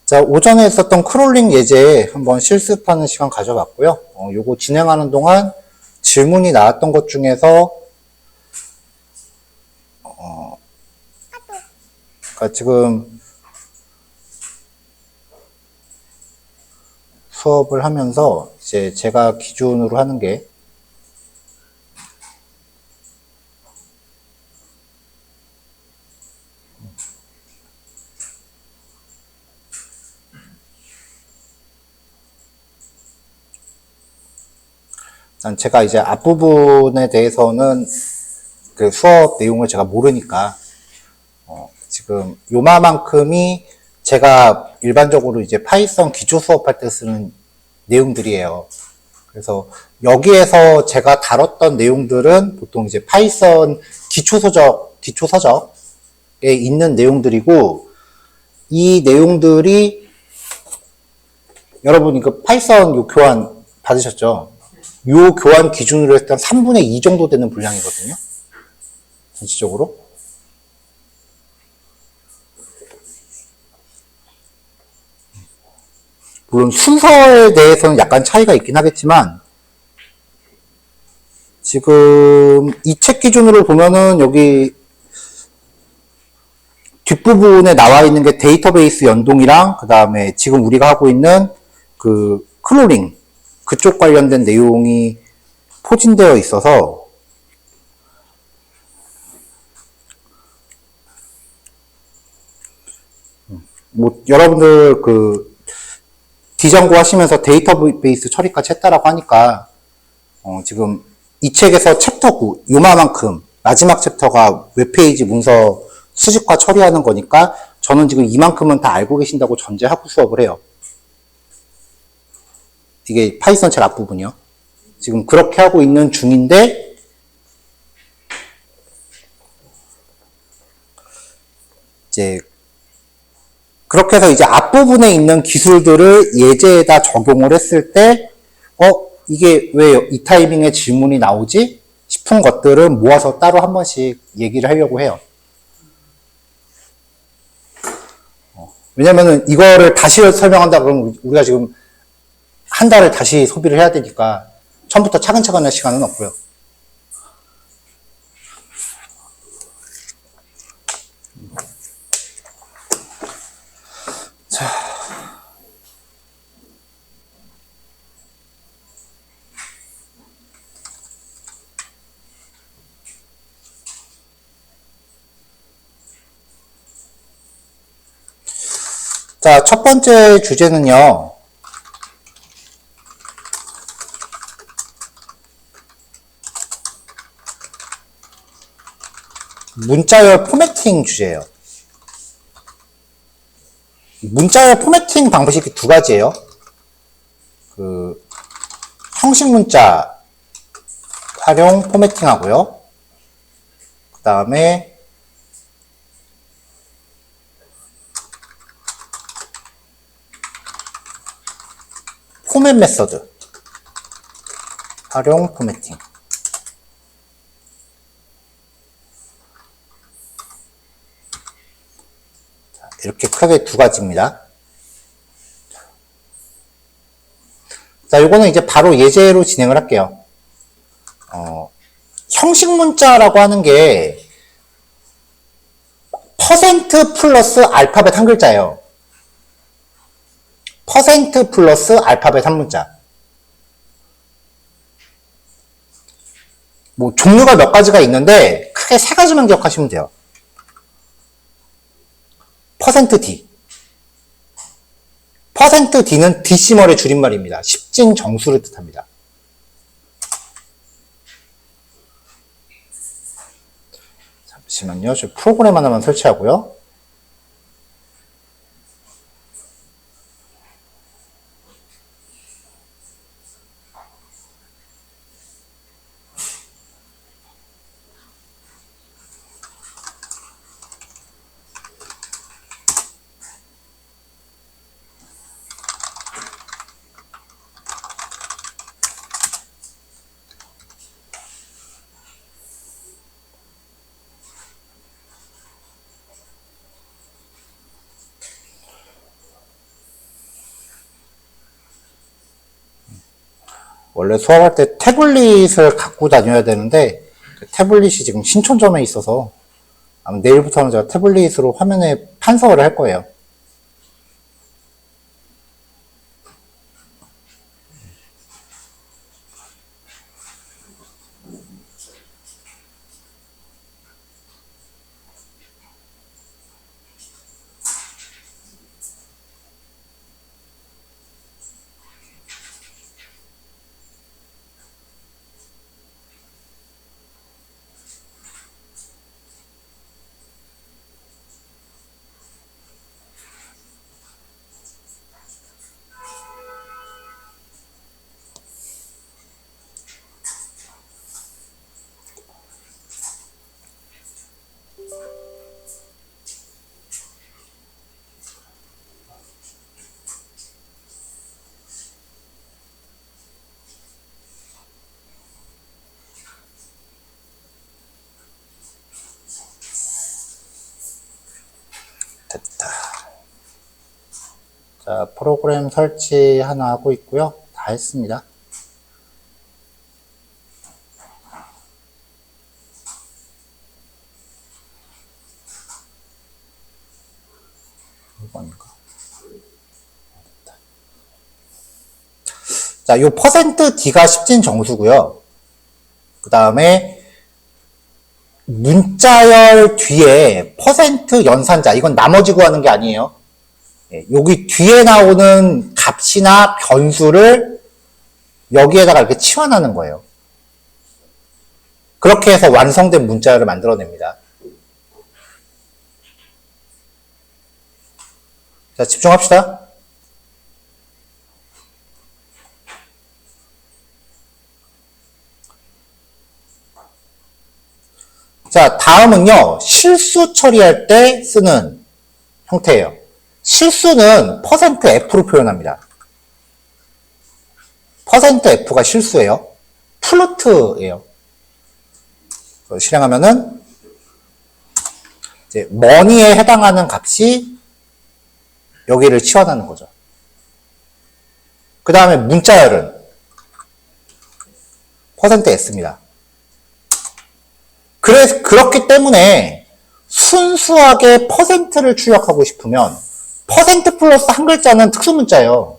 자, 오전에 있었던 크롤링 예제 한번 실습하는 시간 가져봤고요. 요거 진행하는 동안 질문이 나왔던 것 중에서 그러니까 지금 수업을 하면서 이제 제가 기준으로 하는 게 제가 이제 앞부분에 대해서는 그 수업 내용을 제가 모르니까 지금 요마만큼이 제가 일반적으로 이제 파이썬 기초 수업할 때 쓰는 내용들이에요. 그래서 여기에서 제가 다뤘던 내용들은 보통 이제 파이썬 기초 서적에 있는 내용들이고, 이 내용들이 여러분 이거 파이썬 요 교환 받으셨죠? 요 교환 기준으로 했을 때 3분의 2 정도 되는 분량이거든요. 전체적으로. 물론 순서에 대해서는 약간 차이가 있긴 하겠지만, 지금 이 책 기준으로 보면은 여기 뒷부분에 나와 있는 게 데이터베이스 연동이랑 그 다음에 지금 우리가 하고 있는 그 클로링 그쪽 관련된 내용이 포진되어 있어서 뭐 여러분들 그 디전고 하시면서 데이터베이스 처리까지 했다라고 하니까 지금 이 책에서 챕터 9 요만큼 마지막 챕터가 웹페이지 문서 수집과 처리하는 거니까 저는 지금 이만큼은 다 알고 계신다고 전제하고 수업을 해요. 이게 파이썬 제일 앞부분이요. 지금 그렇게 하고 있는 중인데 이제 그렇게 해서 이제 앞부분에 있는 기술들을 예제에다 적용을 했을 때 이게 왜 이 타이밍에 질문이 나오지? 싶은 것들은 모아서 따로 한 번씩 얘기를 하려고 해요. 왜냐면은 이거를 다시 설명한다 그러면 우리가 지금 한 달을 다시 소비를 해야 되니까 처음부터 차근차근 할 시간은 없고요. 자, 첫 번째 주제는요. 문자열 포매팅 주제예요. 문자열 포매팅 방식이 두 가지예요. 그 형식 문자 활용 포매팅 하고요. 그 다음에 포맷 메서드 활용 포매팅. 이렇게 크게 두 가지입니다. 자, 요거는 이제 바로 예제로 진행을 할게요. 형식 문자라고 하는 게 퍼센트 플러스 알파벳 한 글자예요. 퍼센트 플러스 알파벳 한 문자. 뭐 종류가 몇 가지가 있는데 크게 세 가지만 기억하시면 돼요. 퍼센트 %D. 퍼센트 %D는 디시멀의 줄임말입니다. 십진 정수를 뜻합니다. 잠시만요. 저 프로그램 하나만 설치하고요. 원래 수업할 때 태블릿을 갖고 다녀야 되는데 그 태블릿이 지금 신촌점에 있어서 아마 내일부터는 제가 태블릿으로 화면에 판서를 할 거예요. 됐다. 자, 프로그램 설치 하나 하고 있고요. 다 했습니다. 이건가? 자, 요 %D가 십진 정수고요. 그 다음에 문자열 뒤에 % 연산자, 이건 나머지 구하는 게 아니에요. 여기 뒤에 나오는 값이나 변수를 여기에다가 이렇게 치환하는 거예요. 그렇게 해서 완성된 문자열을 만들어냅니다. 자, 집중합시다. 자, 다음은요, 실수 처리할 때 쓰는 형태예요. 실수는 %F로 표현합니다. %F가 실수예요. 플루트예요. 실행하면은 이제 머니에 해당하는 값이 여기를 치환하는 거죠. 그 다음에 문자열은 %S입니다. 그렇기 때문에 순수하게 %를 출력하고 싶으면 % 플러스 한 글자는 특수문자예요.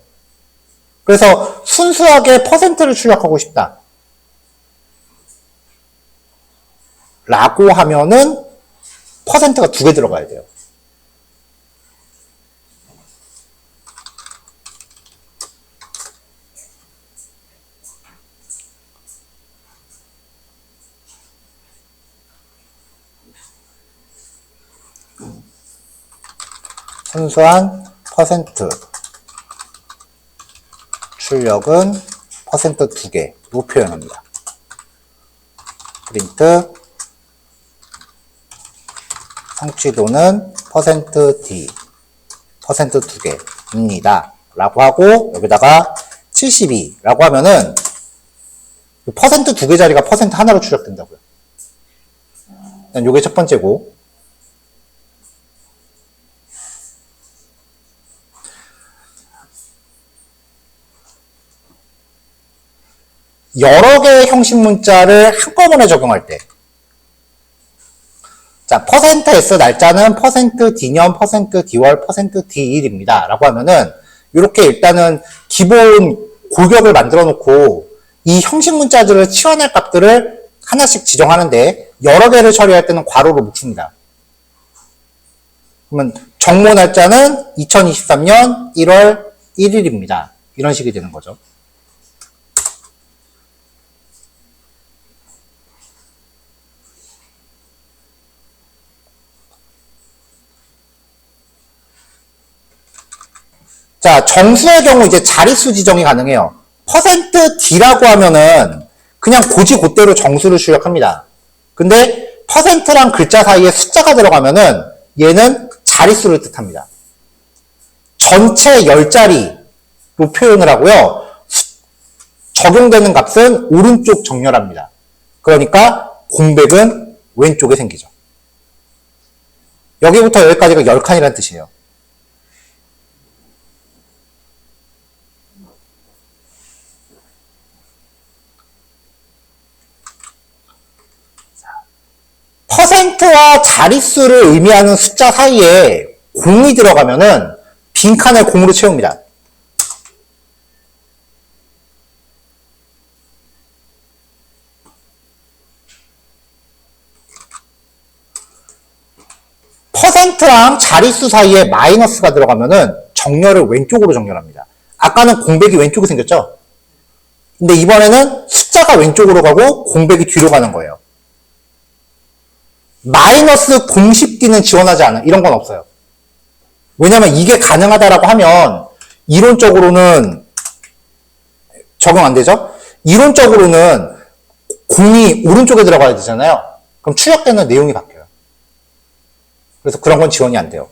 그래서 순수하게 %를 출력하고 싶다 라고 하면은 %가 2개 들어가야 돼요. 순수한 % 출력은 % 2개로 표현합니다. 프린트 성취도는 %D % 2개입니다. 라고 하고 여기다가 72라고 하면은 % 2개짜리가 % 하나로 출력된다고요. 일단 요게 첫 번째고, 여러 개의 형식 문자를 한꺼번에 적용할 때, 자, %S 날짜는 %D년, %D월, %D1입니다. 라고 하면은, 이렇게 일단은 기본 골격을 만들어 놓고, 이 형식 문자들을 치환할 값들을 하나씩 지정하는데, 여러 개를 처리할 때는 괄호로 묶습니다. 그러면 정모 날짜는 2023년 1월 1일입니다. 이런 식이 되는 거죠. 자, 정수의 경우 이제 자릿수 지정이 가능해요. %D라고 하면은 그냥 고지고대로 정수를 출력합니다. 근데 %랑 글자 사이에 숫자가 들어가면은 얘는 자릿수를 뜻합니다. 전체 10자리로 표현을 하고요. 적용되는 값은 오른쪽 정렬합니다. 그러니까 공백은 왼쪽에 생기죠. 여기부터 여기까지가 10칸이라는 뜻이에요. 퍼센트와 자릿수를 의미하는 숫자 사이에 공이 들어가면은 빈칸을 공으로 채웁니다. 퍼센트랑 자릿수 사이에 마이너스가 들어가면은 정렬을 왼쪽으로 정렬합니다. 아까는 공백이 왼쪽에 생겼죠? 근데 이번에는 숫자가 왼쪽으로 가고 공백이 뒤로 가는 거예요. 마이너스 공식끼는 지원하지 않아. 이런 건 없어요. 왜냐면 이게 가능하다라고 하면 이론적으로는 적용 안 되죠? 이론적으로는 공이 오른쪽에 들어가야 되잖아요. 그럼 추적되는 내용이 바뀌어요. 그래서 그런 건 지원이 안 돼요.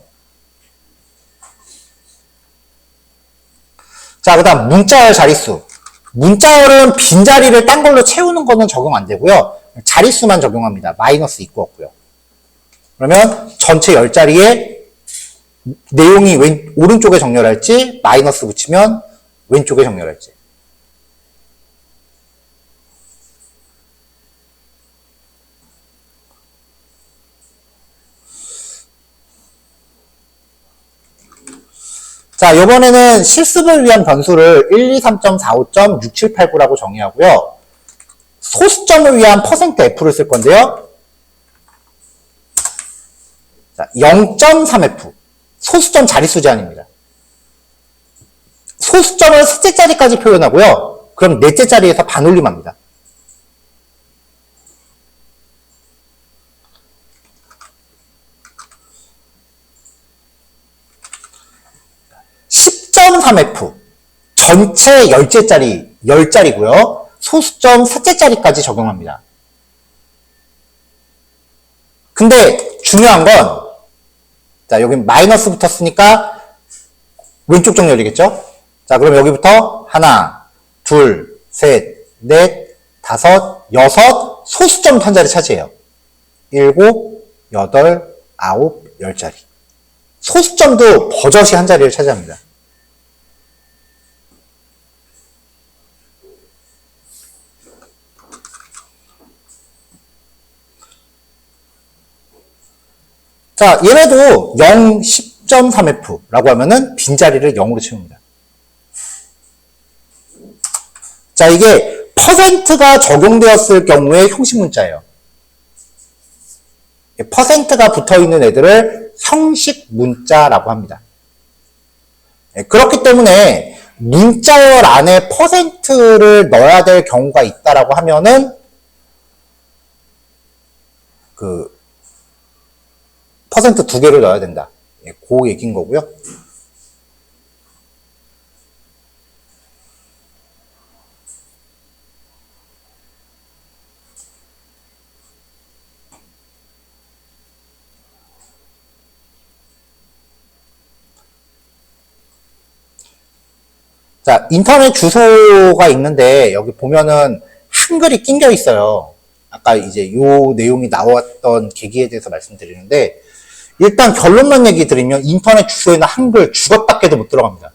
자, 그 다음 문자열 자릿수. 문자열은 빈자리를 딴 걸로 채우는 거는 적용 안 되고요. 자릿수만 적용합니다. 마이너스 있고 없고요. 그러면 전체 10자리에 내용이 오른쪽에 정렬할지 마이너스 붙이면 왼쪽에 정렬할지. 자, 이번에는 실습을 위한 변수를 123.45.6789라고 정의하고요. 소수점을 위한 %f를 쓸 건데요. 자, 0.3f. 소수점 자릿수 제한입니다. 소수점을 셋째 자리까지 표현하고요. 그럼 넷째 자리에서 반올림합니다. (10.3f) 전체 10자리고요. 소수점 셋째 자리까지 적용합니다. 근데 중요한 건 자, 여기 마이너스 붙었으니까 왼쪽 정렬이겠죠? 자, 그럼 여기부터 하나, 둘, 셋, 넷, 다섯, 여섯 소수점 한 자리 차지해요. 7, 8, 9, 10자리. 소수점도 버젓이 한 자리를 차지합니다. 자, 얘네도 0, 10.3f라고 하면은 빈자리를 0으로 채웁니다. 자, 이게 %가 적용되었을 경우에 형식 문자예요. %가 붙어 있는 애들을 형식 문자라고 합니다. 그렇기 때문에 문자열 안에 %를 넣어야 될 경우가 있다라고 하면은 퍼센트 2개를 넣어야 된다. 그 얘기인 거고요. 자, 인터넷 주소가 있는데 여기 보면은 한글이 낑겨 있어요. 아까 이제 요 내용이 나왔던 계기에 대해서 말씀드리는데 일단 결론만 얘기 드리면 인터넷 주소에는 한글 주것밖에도 못 들어갑니다.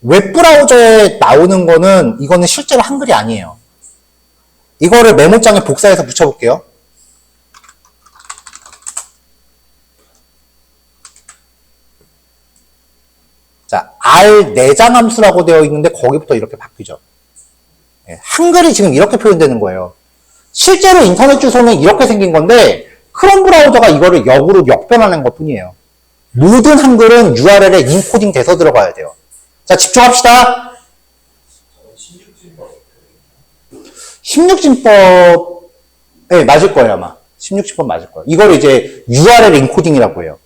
웹브라우저에 나오는 거는 이거는 실제로 한글이 아니에요. 이거를 메모장에 복사해서 붙여볼게요. 자, R 내장 함수라고 되어 있는데 거기부터 이렇게 바뀌죠. 한글이 지금 이렇게 표현되는 거예요. 실제로 인터넷 주소는 이렇게 생긴 건데 크롬 브라우저가 이거를 역으로 역변하는 것 뿐이에요. 모든 한글은 URL에 인코딩 돼서 들어가야 돼요. 자, 집중합시다. 16진법, 네, 맞을 거예요, 아마. 16진법 맞을 거예요. 이걸 이제 URL 인코딩이라고 해요.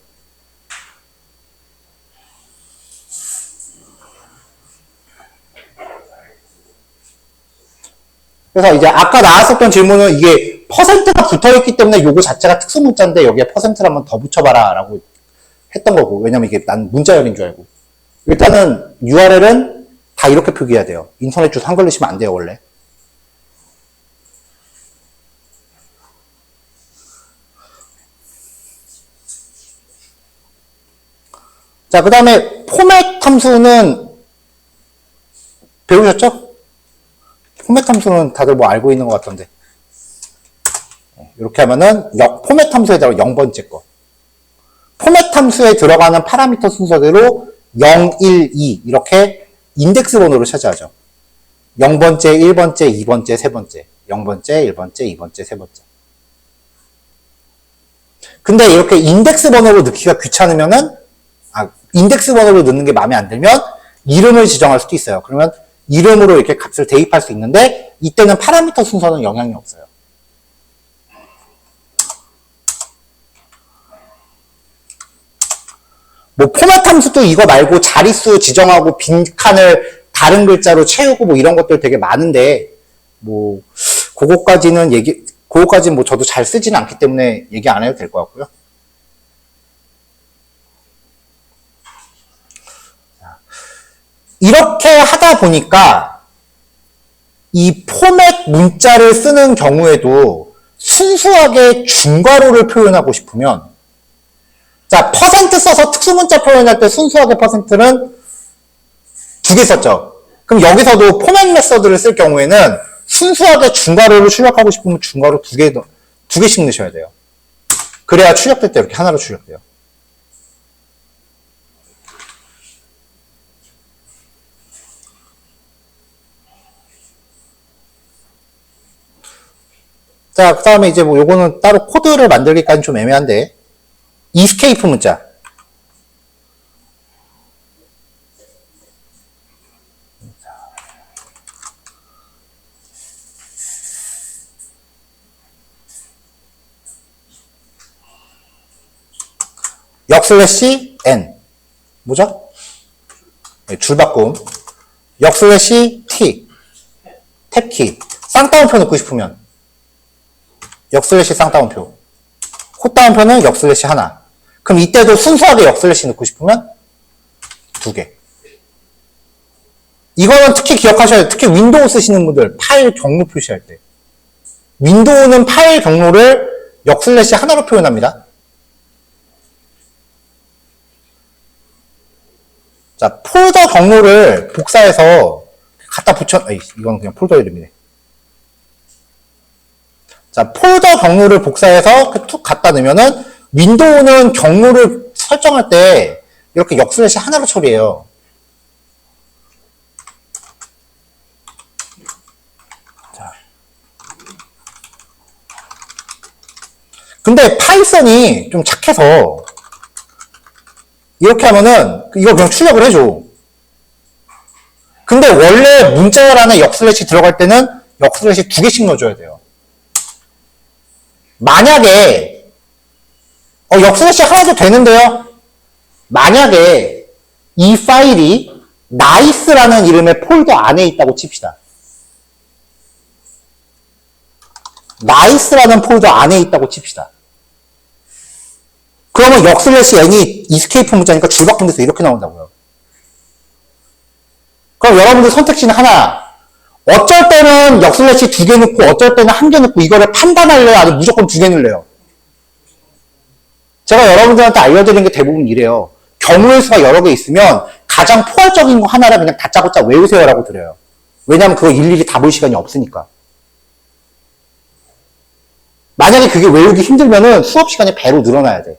그래서 이제 아까 나왔었던 질문은 이게 %가 붙어있기 때문에 요거 자체가 특수문자인데 여기에 %를 한번 더 붙여봐라 라고 했던 거고. 왜냐면 이게 난 문자열인 줄 알고. 일단은 URL은 다 이렇게 표기해야 돼요. 인터넷 주소 한글 넣으시면 안 돼요, 원래. 자, 그 다음에 포맷 함수는 배우셨죠? 포맷 함수는 다들 뭐 알고 있는 것 같던데. 이렇게 하면은 포맷 함수에다가 0번째 거. 포맷 함수에 들어가는 파라미터 순서대로 0, 1, 2 이렇게 인덱스 번호를 차지하죠. 0번째, 1번째, 2번째, 3번째. 0번째, 1번째, 2번째, 3번째. 근데 이렇게 인덱스 번호로 넣기가 귀찮으면은, 인덱스 번호로 넣는 게 마음에 안 들면 이름을 지정할 수도 있어요. 그러면 이름으로 이렇게 값을 대입할 수 있는데 이때는 파라미터 순서는 영향이 없어요. 뭐 포맷 함수도 이거 말고 자릿수 지정하고 빈 칸을 다른 글자로 채우고 뭐 이런 것들 되게 많은데 뭐 그거까지는 뭐 저도 잘 쓰지는 않기 때문에 얘기 안 해도 될 것 같고요. 이렇게 하다 보니까 이 포맷 문자를 쓰는 경우에도 순수하게 중괄호를 표현하고 싶으면, 자, 퍼센트 써서 특수문자 표현할 때 순수하게 퍼센트는 2개 썼죠. 그럼 여기서도 포맷 메서드를 쓸 경우에는 순수하게 중괄호를 출력하고 싶으면 중괄호 2개씩 넣으셔야 돼요. 그래야 출력될 때 이렇게 하나로 출력돼요. 자, 그 다음에 이제 뭐 요거는 따로 코드를 만들기까지는 좀 애매한데, 이스케이프 문자. 역슬래시 n. 뭐죠? 네, 줄바꿈. 역슬래시 t. 탭키. 쌍따옴표 넣고 싶으면 역슬래시 쌍따옴표. 콧따옴표는 역슬래시 하나. 그럼 이때도 순수하게 역슬래시 넣고 싶으면 2개. 이거는 특히 기억하셔야 돼요. 특히 윈도우 쓰시는 분들 파일 경로 표시할 때. 윈도우는 파일 경로를 역슬래시 하나로 표현합니다. 자, 폴더 경로를 복사해서 갖다 이건 그냥 폴더 이름이네. 자, 폴더 경로를 복사해서 툭 갖다 넣으면은 윈도우는 경로를 설정할 때 이렇게 역슬래시 하나로 처리해요. 자. 근데 파이썬이 좀 착해서 이렇게 하면은 이거 그냥 출력을 해줘. 근데 원래 문자란에 역슬래시 들어갈 때는 역슬래시 2개씩 넣어줘야 돼요. 만약에 역슬래시 하나도 되는데요. 만약에 이 파일이 nice라는 이름의 폴더 안에 있다고 칩시다. nice라는 폴더 안에 있다고 칩시다. 그러면 역슬래시 n이 이스케이프 문자니까 줄바꿈돼서 이렇게 나온다고요. 그럼 여러분들 선택지는 하나. 어쩔 때는 역슬래시 2개 넣고 어쩔 때는 1개 넣고 이거를 판단할래요? 아니면 무조건 2개 넣을래요? 제가 여러분들한테 알려드리는 게 대부분 이래요. 경우의 수가 여러 개 있으면 가장 포괄적인 거 하나를 그냥 다짜고짜 외우세요라고 드려요. 왜냐면 그거 일일이 다 볼 시간이 없으니까. 만약에 그게 외우기 힘들면은 수업 시간이 배로 늘어나야 돼.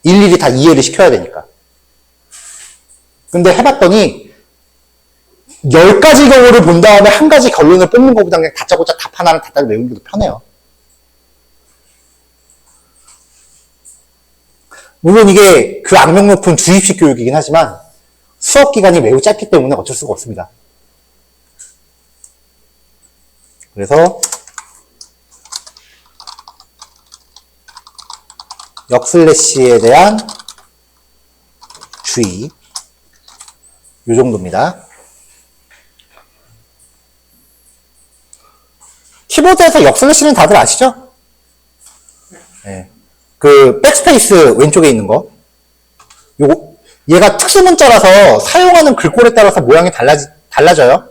일일이 다 이해를 시켜야 되니까. 근데 해봤더니 10가지 경우를 본 다음에 한 가지 결론을 뽑는 것보다 그냥 다짜고짜 답 하나를 다짜고 외우는 게 더 편해요. 물론 이게 그 악명 높은 주입식 교육이긴 하지만 수업 기간이 매우 짧기 때문에 어쩔 수가 없습니다. 그래서 역슬래시에 대한 주의 이 정도입니다. 키보드에서 역슬래시는 다들 아시죠? 네. 그 백스페이스 왼쪽에 있는 거. 요거 얘가 특수 문자라서 사용하는 글꼴에 따라서 모양이 달라져요.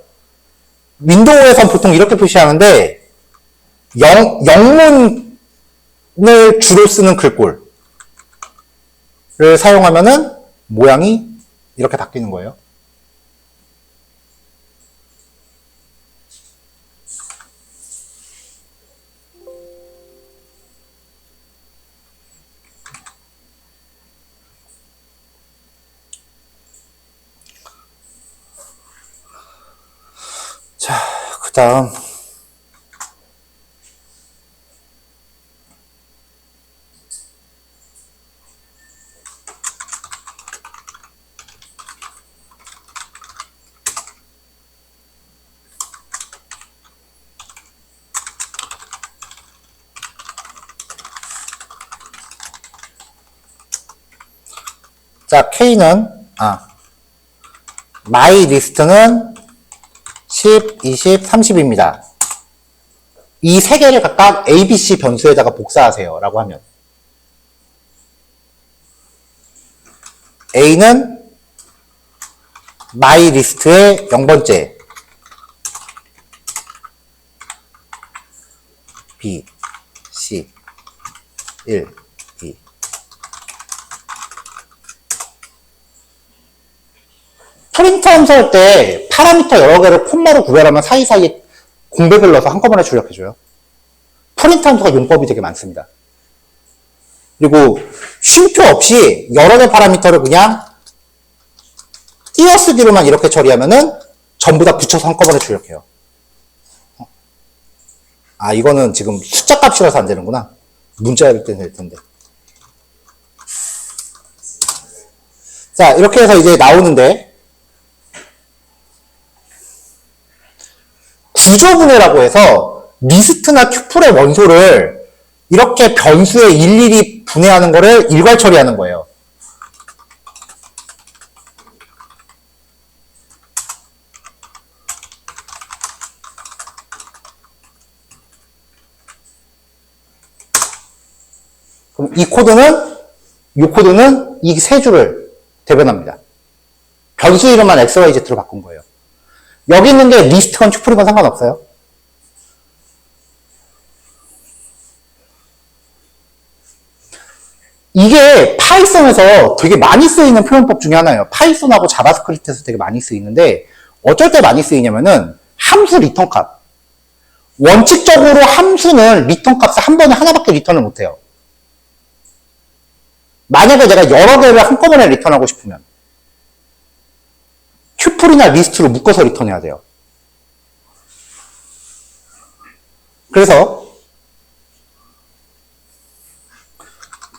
윈도우에선 보통 이렇게 표시하는데 영문을 주로 쓰는 글꼴을 사용하면은 모양이 이렇게 바뀌는 거예요. 다음. 자, K는, my list는 10, 20, 30입니다. 이 세 개를 각각 A, B, C 변수에다가 복사하세요. 라고 하면. A는 my list의 0번째. B, C, 1, 2. 프린트 함수할 때 파라미터 여러 개를 콤마로 구별하면 사이사이에 공백을 넣어서 한꺼번에 출력해줘요. 프린트 함수가 용법이 되게 많습니다. 그리고 쉼표 없이 여러 개 파라미터를 그냥 띄어쓰기로만 이렇게 처리하면은 전부 다 붙여서 한꺼번에 출력해요. 이거는 지금 숫자 값이라서 안 되는구나. 문자일 때는 될 텐데. 자, 이렇게 해서 이제 나오는데, 구조분해라고 해서 리스트나 튜플의 원소를 이렇게 변수에 일일이 분해하는 거를 일괄 처리하는 거예요. 그럼 이 코드는 이 세 줄을 대변합니다. 변수 이름만 XYZ로 바꾼 거예요. 여기 있는 게 리스트건 튜플이건 상관없어요. 이게 파이썬에서 되게 많이 쓰이는 표현법 중에 하나예요. 파이썬하고 자바스크립트에서 되게 많이 쓰이는데 어쩔 때 많이 쓰이냐면은 함수 리턴 값. 원칙적으로 함수는 리턴 값을 한 번에 하나밖에 리턴을 못해요. 만약에 내가 여러 개를 한꺼번에 리턴하고 싶으면 튜플이나 리스트로 묶어서 리턴해야 돼요. 그래서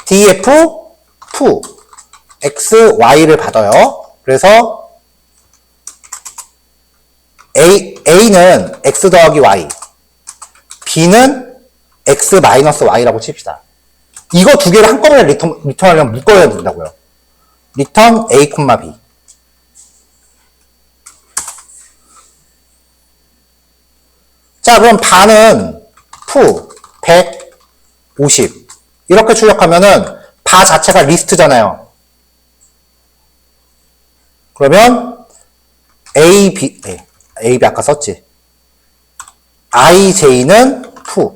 df fu x, y를 받아요. 그래서 a는 x 더하기 y, b는 x 마이너스 y라고 칩시다. 이거 두 개를 한꺼번에 리턴하려면 묶어야 된다고요. 리턴 a, b. 자, 그럼 바는 fu 150 이렇게 출력하면은 바 자체가 리스트잖아요. 그러면 A, B 아까 썼지. IJ는 fu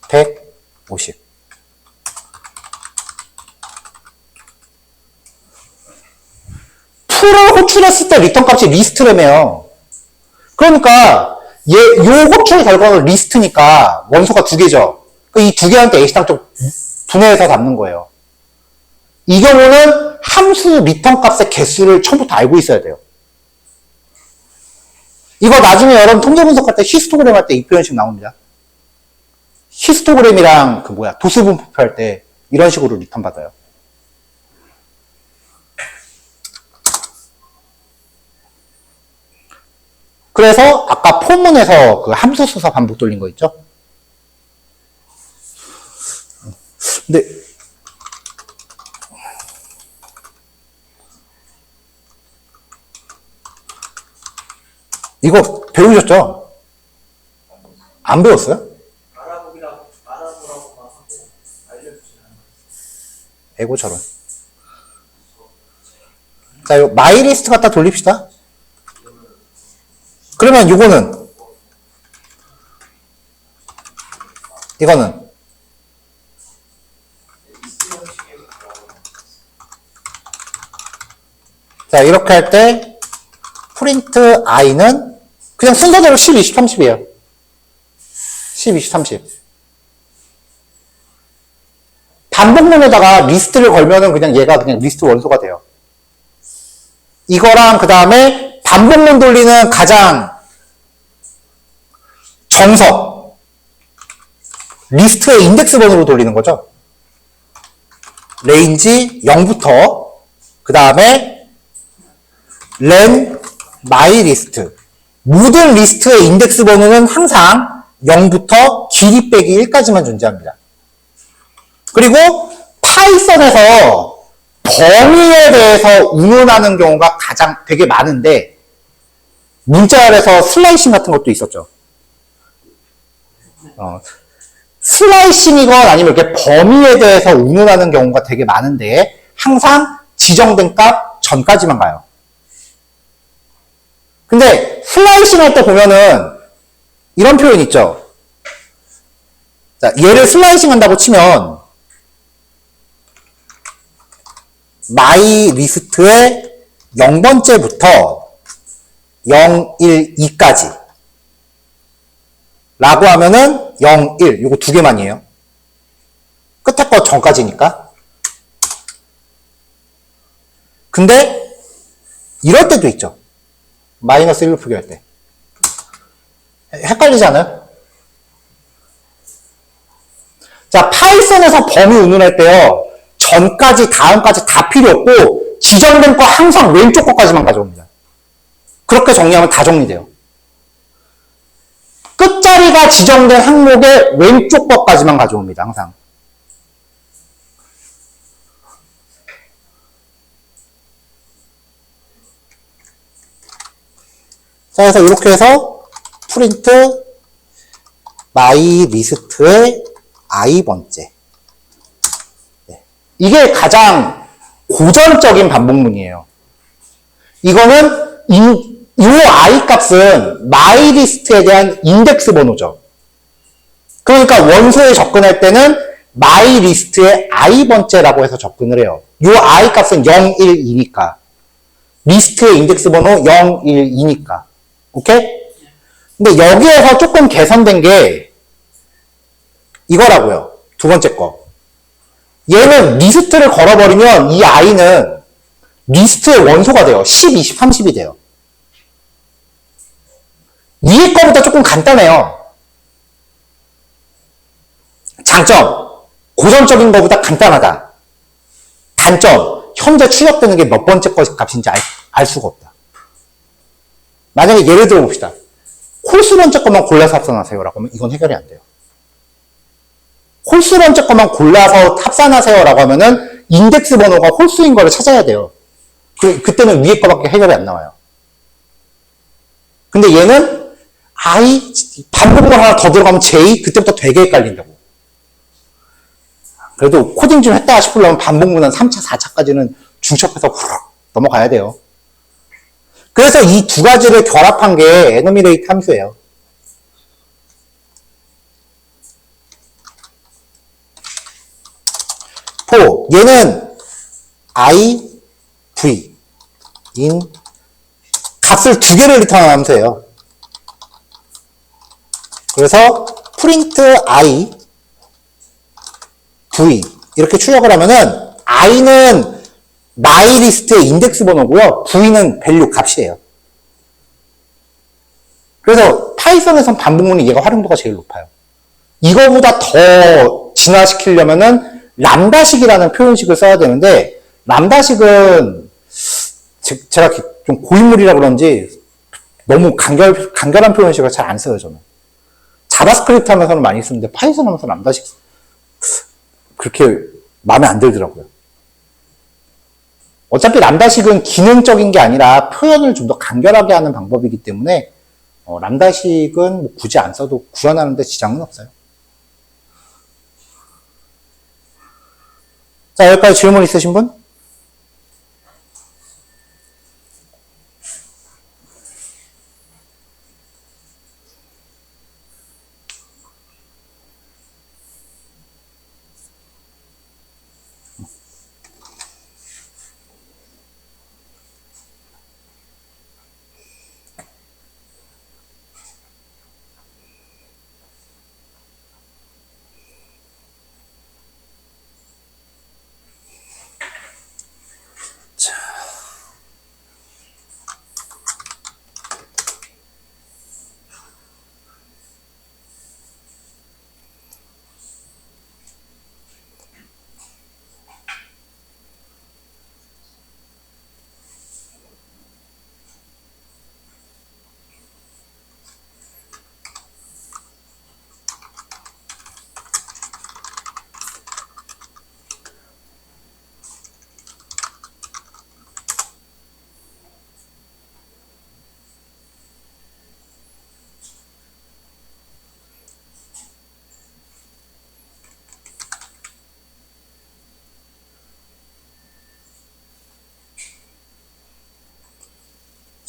150. fu를 호출했을 때 리턴 값이 리스트래매요. 그러니까 요 호출 결과는 리스트니까 원소가 두 개죠. 이 두 개한테 A시당 쪽 분해해서 잡는 거예요. 이 경우는 함수 리턴 값의 개수를 처음부터 알고 있어야 돼요. 이거 나중에 여러분 통계 분석할 때 히스토그램 할 때 이 표현식 나옵니다. 히스토그램이랑 도수 분포할 때 이런 식으로 리턴 받아요. 그래서 아까 포문에서 그 함수 수사 반복 돌린 거 있죠? 근데 이거 배우셨죠? 안 배웠어요? 말아보라고만 하고 알려주지 않아요. 에고처럼. 자, 요 마이리스트 갖다 돌립시다. 그러면 이거는 이거는 자, 이렇게 할 때 프린트 i는 그냥 순서대로 10, 20, 30이에요. 10, 20, 30. 반복문에다가 리스트를 걸면은 그냥 얘가 그냥 리스트 원소가 돼요. 이거랑 그 다음에 반복문 돌리는 가장 정석. 리스트의 인덱스 번호로 돌리는 거죠. 레인지 0부터 그 다음에 len myList. 모든 리스트의 인덱스 번호는 항상 0부터 길이 빼기 1까지만 존재합니다. 그리고 파이썬에서 범위에 대해서 운운하는 경우가 되게 많은데 문자열에서 슬라이싱 같은 것도 있었죠. 슬라이싱이건 아니면 이렇게 범위에 대해서 운운하는 경우가 되게 많은데 항상 지정된 값 전까지만 가요. 근데 슬라이싱 할 때 보면은 이런 표현 있죠. 자, 얘를 슬라이싱 한다고 치면 myList의 0번째부터 0, 1, 2까지 라고 하면은 0, 1 요거 두 개만이에요. 끝에 거 전까지니까. 근데 이럴 때도 있죠. 마이너스 1로 표기할 때. 헷갈리지 않아요? 자, 파이썬에서 범위 운운할 때요. 전까지, 다음까지 다 필요 없고 지정된 거 항상 왼쪽 거까지만 가져옵니다. 그렇게 정리하면 다 정리돼요. 끝자리가 지정된 항목의 왼쪽 것까지만 가져옵니다. 항상. 자, 그래서 이렇게 해서 프린트 myList의 i번째. 네. 이게 가장 고전적인 반복문이에요. 이거는 이 i 값은 myList에 대한 인덱스 번호죠. 그러니까 원소에 접근할 때는 myList의 i번째라고 해서 접근을 해요. 이 i 값은 0, 1, 2니까. 리스트의 인덱스 번호 0, 1, 2니까. 오케이? 근데 여기에서 조금 개선된 게 이거라고요. 두 번째 거. 얘는 리스트를 걸어버리면 이 i는 리스트의 원소가 돼요. 10, 20, 30이 돼요. 위에 거보다 조금 간단해요. 장점, 고전적인 거보다 간단하다. 단점, 현재 출력되는 게 몇 번째 거 값인지 알 수가 없다. 만약에 예를 들어 봅시다. 홀수 번째 것만 골라서 합산하세요라고 하면 이건 해결이 안 돼요. 홀수 번째 것만 골라서 합산하세요라고 하면은 인덱스 번호가 홀수인 거를 찾아야 돼요. 그때는 위에 거밖에 해결이 안 나와요. 근데 얘는 반복문 하나 더 들어가면 j 그때부터 되게 헷갈린다고. 그래도 코딩 좀 했다 싶으려면 반복문 한 3차, 4차까지는 중첩해서 후룩 넘어가야 돼요. 그래서 이 두 가지를 결합한 게 에너미레이트 함수예요. 얘는 i, v 인 값을 두 개를 리턴하는 함수예요. 그래서 프린트 i, v 이렇게 출력을 하면은 i는 myList의 인덱스 번호고요. v는 밸류 값이에요. 그래서 파이썬에선 반복문이 얘가 활용도가 제일 높아요. 이거보다 더 진화시키려면은 람다식이라는 표현식을 써야 되는데 람다식은 제가 좀 고인물이라 그런지 너무 간결한 표현식을 잘 안 써요, 저는. 자바스크립트 하면서는 많이 쓰는데 파이썬 하면서 람다식 그렇게 마음에 안 들더라고요. 어차피 람다식은 기능적인 게 아니라 표현을 좀 더 간결하게 하는 방법이기 때문에 람다식은 뭐 굳이 안 써도 구현하는 데 지장은 없어요. 자, 여기까지 질문 있으신 분?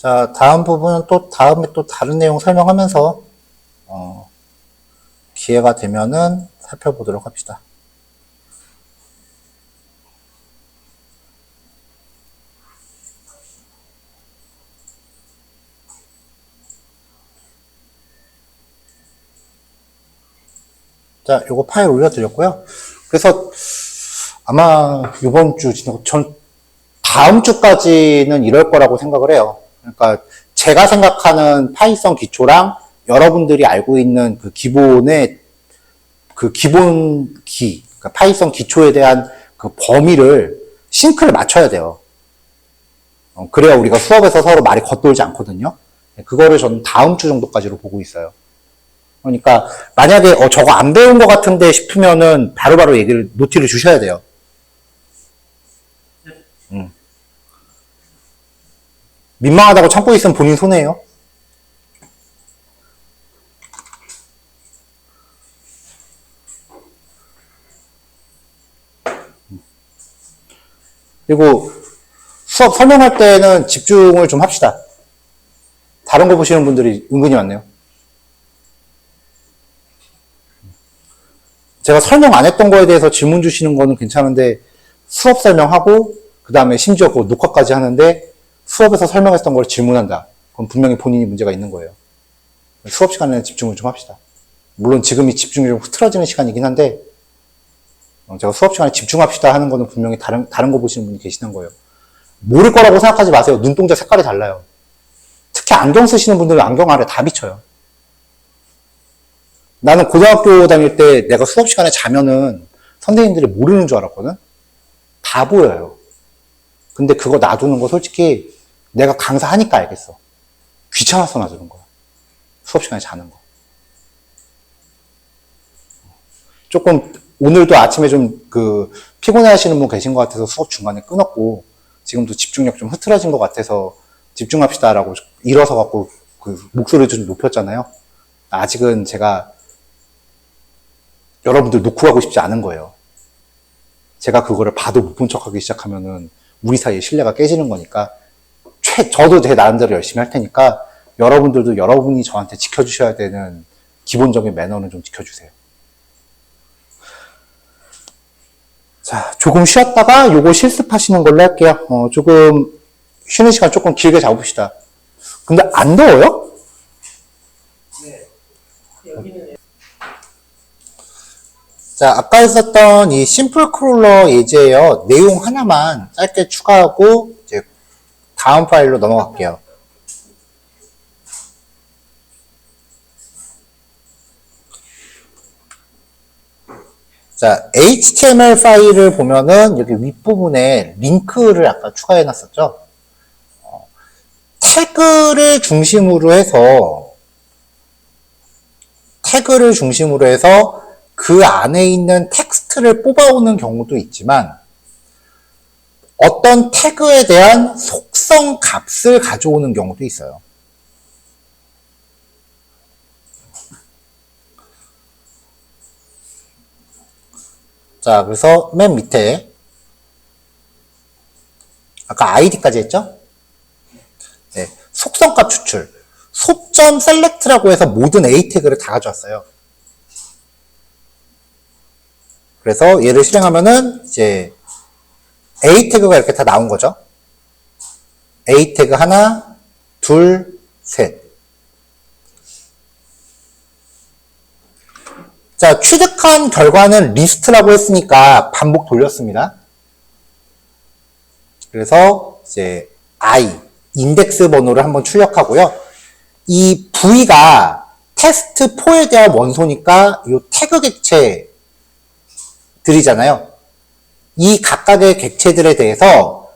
자, 다음 부분은 또 다음에 또 다른 내용 설명하면서 기회가 되면은 살펴보도록 합시다. 자, 요거 파일 올려드렸고요. 그래서 아마 이번 주, 전 다음 주까지는 이럴 거라고 생각을 해요. 그러니까 제가 생각하는 파이썬 기초랑 여러분들이 알고 있는 그 기본의 그 기본기, 그러니까 파이썬 기초에 대한 그 범위를 싱크를 맞춰야 돼요. 그래야 우리가 수업에서 서로 말이 겉돌지 않거든요. 그거를 저는 다음 주 정도까지로 보고 있어요. 그러니까 만약에 저거 안 배운 것 같은데 싶으면은 바로바로 얘기를 노티를 주셔야 돼요. 민망하다고 참고 있으면 본인 손해예요. 그리고 수업 설명할 때는 집중을 좀 합시다. 다른 거 보시는 분들이 은근히 많네요. 제가 설명 안 했던 거에 대해서 질문 주시는 거는 괜찮은데 수업 설명하고 그 다음에 심지어 그 녹화까지 하는데 수업에서 설명했던 걸 질문한다. 그럼 분명히 본인이 문제가 있는 거예요. 수업 시간에는 집중을 좀 합시다. 물론 지금이 집중이 좀 흐트러지는 시간이긴 한데 제가 수업 시간에 집중합시다 하는 거는 분명히 다른 거 보시는 분이 계시는 거예요. 모를 거라고 생각하지 마세요. 눈동자 색깔이 달라요. 특히 안경 쓰시는 분들은 안경 아래 다 비쳐요. 나는 고등학교 다닐 때 내가 수업 시간에 자면은 선생님들이 모르는 줄 알았거든? 다 보여요. 근데 그거 놔두는 거 솔직히 내가 강사하니까 알겠어. 귀찮아서 놔두는 거야. 수업 시간에 자는 거. 조금 오늘도 아침에 좀 피곤해 하시는 분 계신 것 같아서 수업 중간에 끊었고 지금도 집중력 좀 흐트러진 것 같아서 집중합시다라고 일어서 갖고 그 목소리를 좀 높였잖아요. 아직은 제가 여러분들 놓고 가고 싶지 않은 거예요. 제가 그거를 봐도 못 본 척하기 시작하면은 우리 사이의 신뢰가 깨지는 거니까 저도 제 나름대로 열심히 할 테니까 여러분들도 여러분이 저한테 지켜주셔야 되는 기본적인 매너는 좀 지켜주세요. 자, 조금 쉬었다가 요거 실습하시는 걸로 할게요. 조금 쉬는 시간 조금 길게 잡읍시다. 근데 안 더워요? 네. 여기는 자, 아까 했었던 이 심플 크롤러 예제예요. 내용 하나만 짧게 추가하고 이제 다음 파일로 넘어갈게요. 자, HTML 파일을 보면은 여기 윗부분에 링크를 아까 추가해 놨었죠. 태그를 중심으로 해서 그 안에 있는 텍스트를 뽑아오는 경우도 있지만 어떤 태그에 대한 속성 값을 가져오는 경우도 있어요. 자, 그래서 맨 밑에 아까 id까지 했죠? 네, 속성값 추출. 소.select라고 해서 모든 A 태그를 다 가져왔어요. 그래서 얘를 실행하면은 이제 A 태그가 이렇게 다 나온 거죠. A 태그 하나, 둘, 셋. 자, 취득한 결과는 리스트라고 했으니까 반복 돌렸습니다. 그래서 이제 I, 인덱스 번호를 한번 출력하고요. 이 V가 테스트4에 대한 원소니까 이 태그 객체들이잖아요. 이 각각의 객체들에 대해서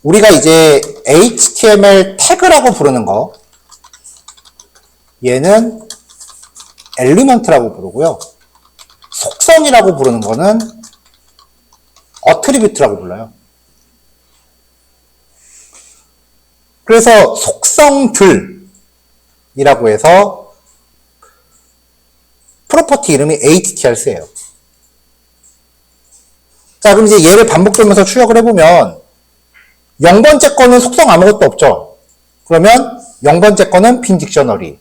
우리가 이제 HTML 태그라고 부르는 거, 얘는 엘리먼트라고 부르고요. 속성이라고 부르는 거는 어트리뷰트라고 불러요. 그래서 속성들이라고 해서 프로퍼티 이름이 HTRS예요. 자, 그럼 이제 얘를 반복되면서 출력을 해보면 0번째 거는 속성 아무것도 없죠. 그러면 0번째 거는 빈 딕셔너리.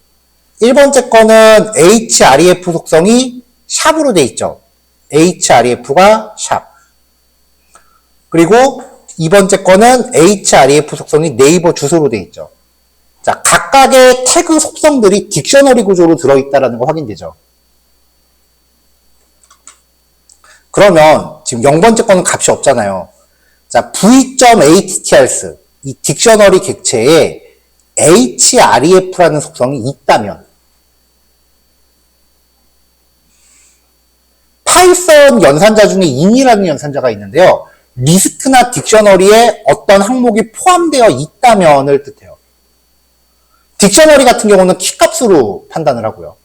1번째 거는 href 속성이 샵으로 돼 있죠. href가 샵. 그리고 2번째 거는 href 속성이 네이버 주소로 돼 있죠. 자, 각각의 태그 속성들이 딕셔너리 구조로 들어있다는 거 확인되죠. 그러면 지금 0번째 거는 값이 없잖아요. 자, v.attr's 이 딕셔너리 객체에 href라는 속성이 있다면 파이썬 연산자 중에 in이라는 연산자가 있는데요. 리스트나 딕셔너리에 어떤 항목이 포함되어 있다면을 뜻해요. 딕셔너리 같은 경우는 키값으로 판단을 하고요.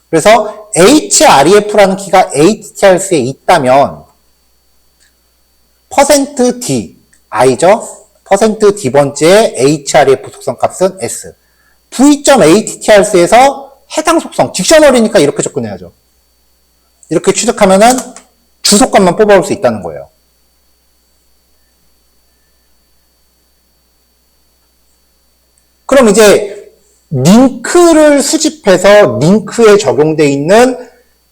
그래서 href라는 키가 attrs에 있다면 %d, i죠? %d번째의 href 속성 값은 s. v.attrs에서 해당 속성, 딕셔너리니까 이렇게 접근해야죠. 이렇게 취득하면은 주소값만 뽑아올 수 있다는 거예요. 그럼 이제 링크를 수집해서 링크에 적용되어 있는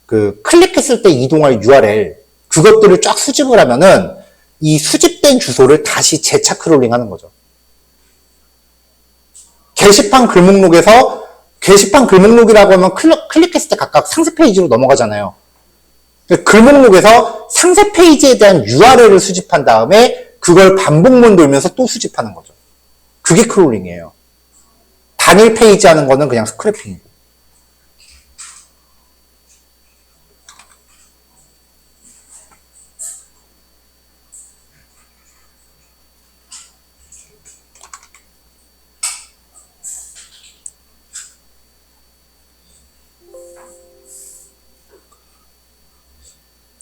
그 클릭했을 때 이동할 URL 그것들을 쫙 수집을 하면은 이 수집된 주소를 다시 재차 크롤링 하는 거죠. 게시판 글목록이라고 하면 클릭했을 때 각각 상세 페이지로 넘어가잖아요. 글목록에서 상세 페이지에 대한 URL을 수집한 다음에 그걸 반복문 돌면서 또 수집하는 거죠. 그게 크롤링이에요. 단일 페이지 하는 거는 그냥 스크래핑이고.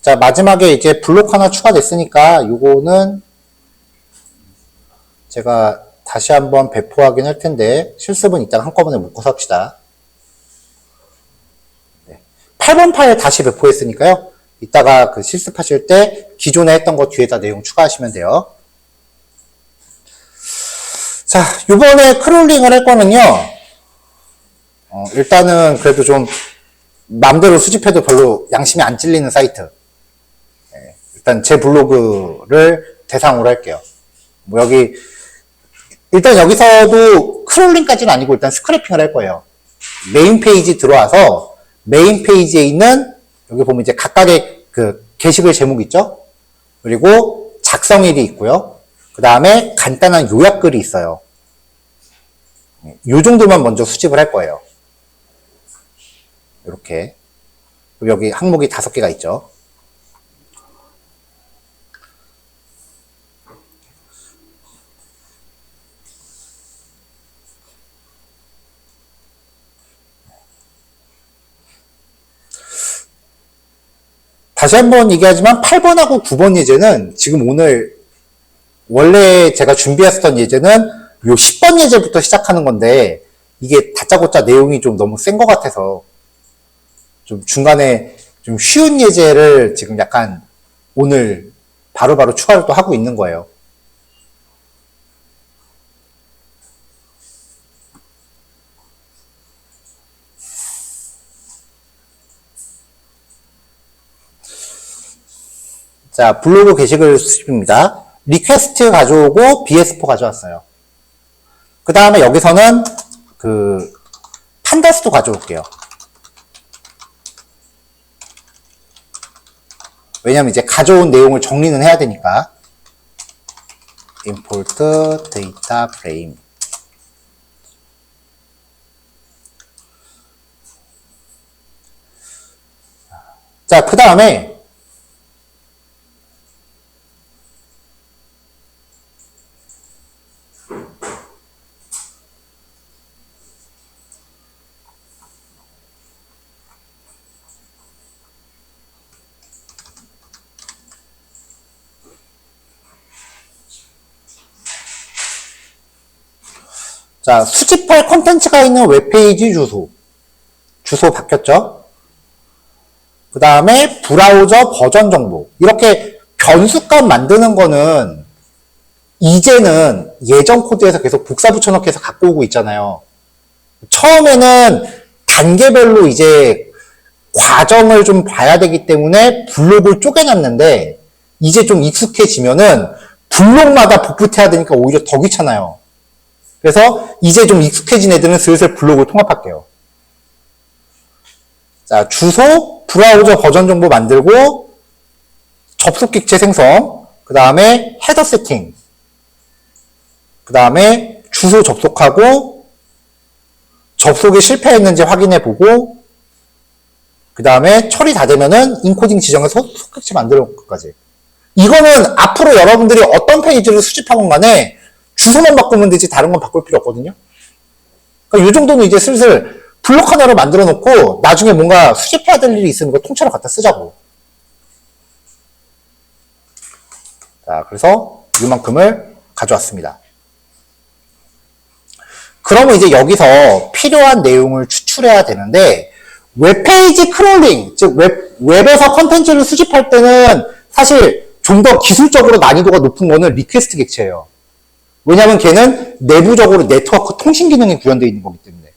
자, 마지막에 이제 블록 하나 추가됐으니까 요거는 제가 다시 한번 배포하긴 할 텐데 실습은 이따가 한꺼번에 묶어서 합시다. 네. 8번 파일 다시 배포했으니까요. 이따가 그 실습하실 때 기존에 했던 거 뒤에다 내용 추가하시면 돼요. 자, 요번에 크롤링을 할 거는요. 일단은 그래도 좀 맘대로 수집해도 별로 양심이 안 찔리는 사이트. 일단 제 블로그를 대상으로 할게요. 뭐 일단 여기서도 크롤링까지는 아니고 일단 스크래핑을 할 거예요. 메인 페이지 들어와서 메인 페이지에 있는 여기 보면 이제 각각의 그 게시글 제목이 있죠. 그리고 작성일이 있고요. 그 다음에 간단한 요약글이 있어요. 요 정도만 먼저 수집을 할 거예요. 이렇게. 그리고 여기 항목이 5개가 있죠. 다시 한번 얘기하지만 8번하고 9번 예제는 지금 오늘 원래 제가 준비했었던 예제는 요 10번 예제부터 시작하는 건데 이게 다짜고짜 내용이 좀 너무 센 것 같아서 좀 중간에 좀 쉬운 예제를 지금 약간 오늘 바로바로 추가를 또 하고 있는 거예요. 자, 블로그 게시글 수집입니다. 리퀘스트 가져오고 BS4 가져왔어요. 그 다음에 여기서는 그 판다스도 가져올게요. 왜냐면 이제 가져온 내용을 정리는 해야 되니까. import data frame. 자, 그 다음에 자, 수집할 콘텐츠가 있는 웹페이지 주소 바뀌었죠? 그 다음에 브라우저 버전 정보. 이렇게 변수값 만드는 거는 이제는 예전 코드에서 계속 복사 붙여넣기 해서 갖고 오고 있잖아요. 처음에는 단계별로 이제 과정을 좀 봐야 되기 때문에 블록을 쪼개놨는데 이제 좀 익숙해지면은 블록마다 복붙해야 되니까 오히려 더 귀찮아요. 그래서 이제 좀 익숙해진 애들은 슬슬 블록을 통합할게요. 자, 주소, 브라우저 버전 정보 만들고 접속 객체 생성, 그 다음에 헤더 세팅, 그 다음에 주소 접속하고 접속이 실패했는지 확인해보고 그 다음에 처리 다 되면은 인코딩 지정해서 속격체 만들어 올 것까지. 이거는 앞으로 여러분들이 어떤 페이지를 수집하건 간에 주소만 바꾸면 되지 다른 건 바꿀 필요 없거든요. 그러니까 이 정도는 이제 슬슬 블록 하나를 만들어 놓고 나중에 뭔가 수집해야 될 일이 있으면 이거 통째로 갖다 쓰자고. 자, 그래서 이만큼을 가져왔습니다. 그러면 이제 여기서 필요한 내용을 추출해야 되는데 웹페이지 크롤링, 즉 웹에서 컨텐츠를 수집할 때는 사실 좀 더 기술적으로 난이도가 높은 거는 리퀘스트 객체예요. 왜냐하면 걔는 내부적으로 네트워크 통신 기능이 구현되어 있는 거기 때문에.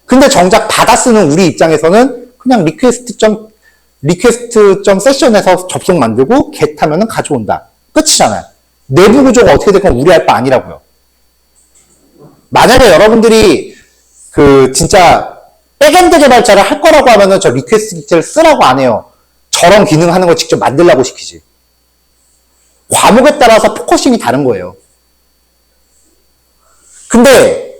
근데 정작 받아 쓰는 우리 입장에서는 그냥 리퀘스트 세션에서 접속 만들고 get 하면은 가져온다. 끝이잖아요. 내부 구조가 어떻게 될건 우리 알 바 아니라고요. 만약에 여러분들이 진짜 백엔드 개발자를 할 거라고 하면은 저 리퀘스트 객체를 쓰라고 안 해요. 저런 기능 하는 걸 직접 만들라고 시키지. 과목에 따라서 포커싱이 다른 거예요. 근데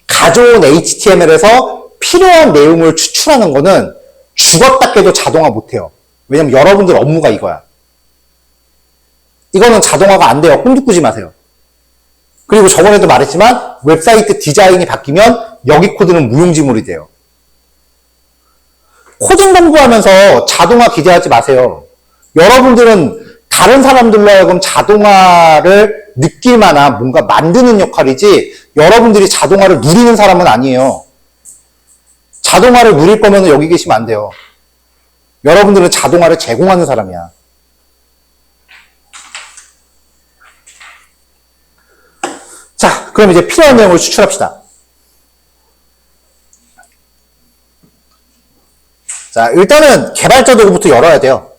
가져온 HTML에서 필요한 내용을 추출하는 거는 죽었다 깨도 자동화 못해요. 왜냐면 여러분들 업무가 이거야. 이거는 자동화가 안 돼요. 꼼죽 꾸지 마세요. 그리고 저번에도 말했지만 웹사이트 디자인이 바뀌면 여기 코드는 무용지물이 돼요. 코딩 공부하면서 자동화 기대하지 마세요. 여러분들은 다른 사람들로 하여금 자동화를 느낄 만한 뭔가 만드는 역할이지 여러분들이 자동화를 누리는 사람은 아니에요. 자동화를 누릴 거면 여기 계시면 안 돼요. 여러분들은 자동화를 제공하는 사람이야. 자, 그럼 이제 필요한 내용을 추출합시다. 자, 일단은 개발자 도구부터 열어야 돼요.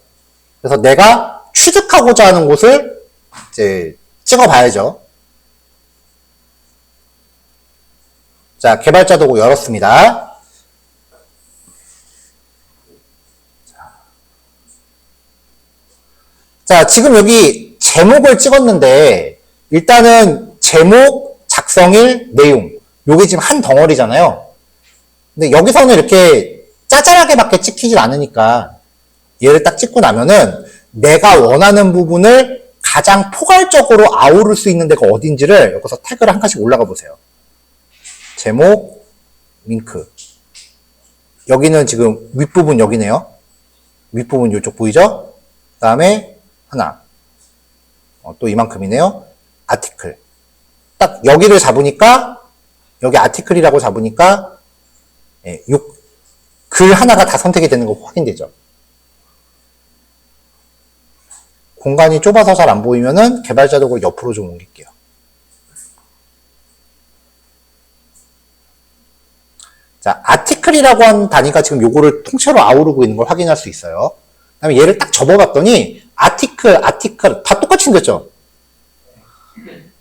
그래서 내가 취득하고자 하는 곳을 이제 찍어봐야죠. 자, 개발자 도구 열었습니다. 자, 지금 여기 제목을 찍었는데 일단은 제목, 작성일, 내용 요게 지금 한 덩어리잖아요. 근데 여기서는 이렇게 짜잘하게밖에 찍히질 않으니까 얘를 딱 찍고 나면은 내가 원하는 부분을 가장 포괄적으로 아우를 수 있는 데가 어딘지를 여기서 태그를 한 가지씩 올라가 보세요. 제목, 링크. 여기는 지금 윗부분 여기네요. 윗부분 이쪽 보이죠? 그 다음에 하나. 또 이만큼이네요. 아티클. 딱 여기를 잡으니까 여기 아티클이라고 잡으니까 예, 글 하나가 다 선택이 되는 거 확인되죠. 공간이 좁아서 잘 안 보이면은 개발자 도구를 옆으로 좀 옮길게요. 자, 아티클이라고 한 단위가 지금 요거를 통째로 아우르고 있는 걸 확인할 수 있어요. 그 다음에 얘를 딱 접어봤더니 아티클 다 똑같이 생겼죠?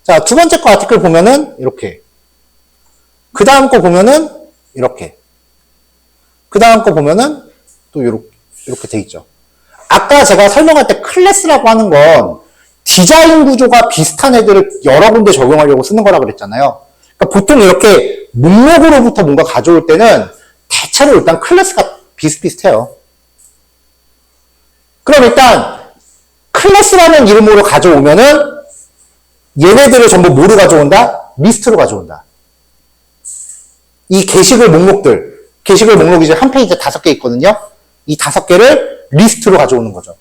자, 두 번째 거 아티클 보면은 이렇게. 그 다음 거 보면은 이렇게. 그 다음 거 보면은 또 이렇게 돼 있죠. 아까 제가 설명할 때 클래스라고 하는 건 디자인 구조가 비슷한 애들을 여러 군데 적용하려고 쓰는 거라고 그랬잖아요. 그러니까 보통 이렇게 목록으로부터 뭔가 가져올 때는 대체로 일단 클래스가 비슷비슷해요. 그럼 일단 클래스라는 이름으로 가져오면은 얘네들을 전부 뭐로 가져온다? 리스트로 가져온다. 이 게시글 목록이 이제 한 페이지에 5개 있거든요. 이 5개를 리스트로 가져오는 거죠.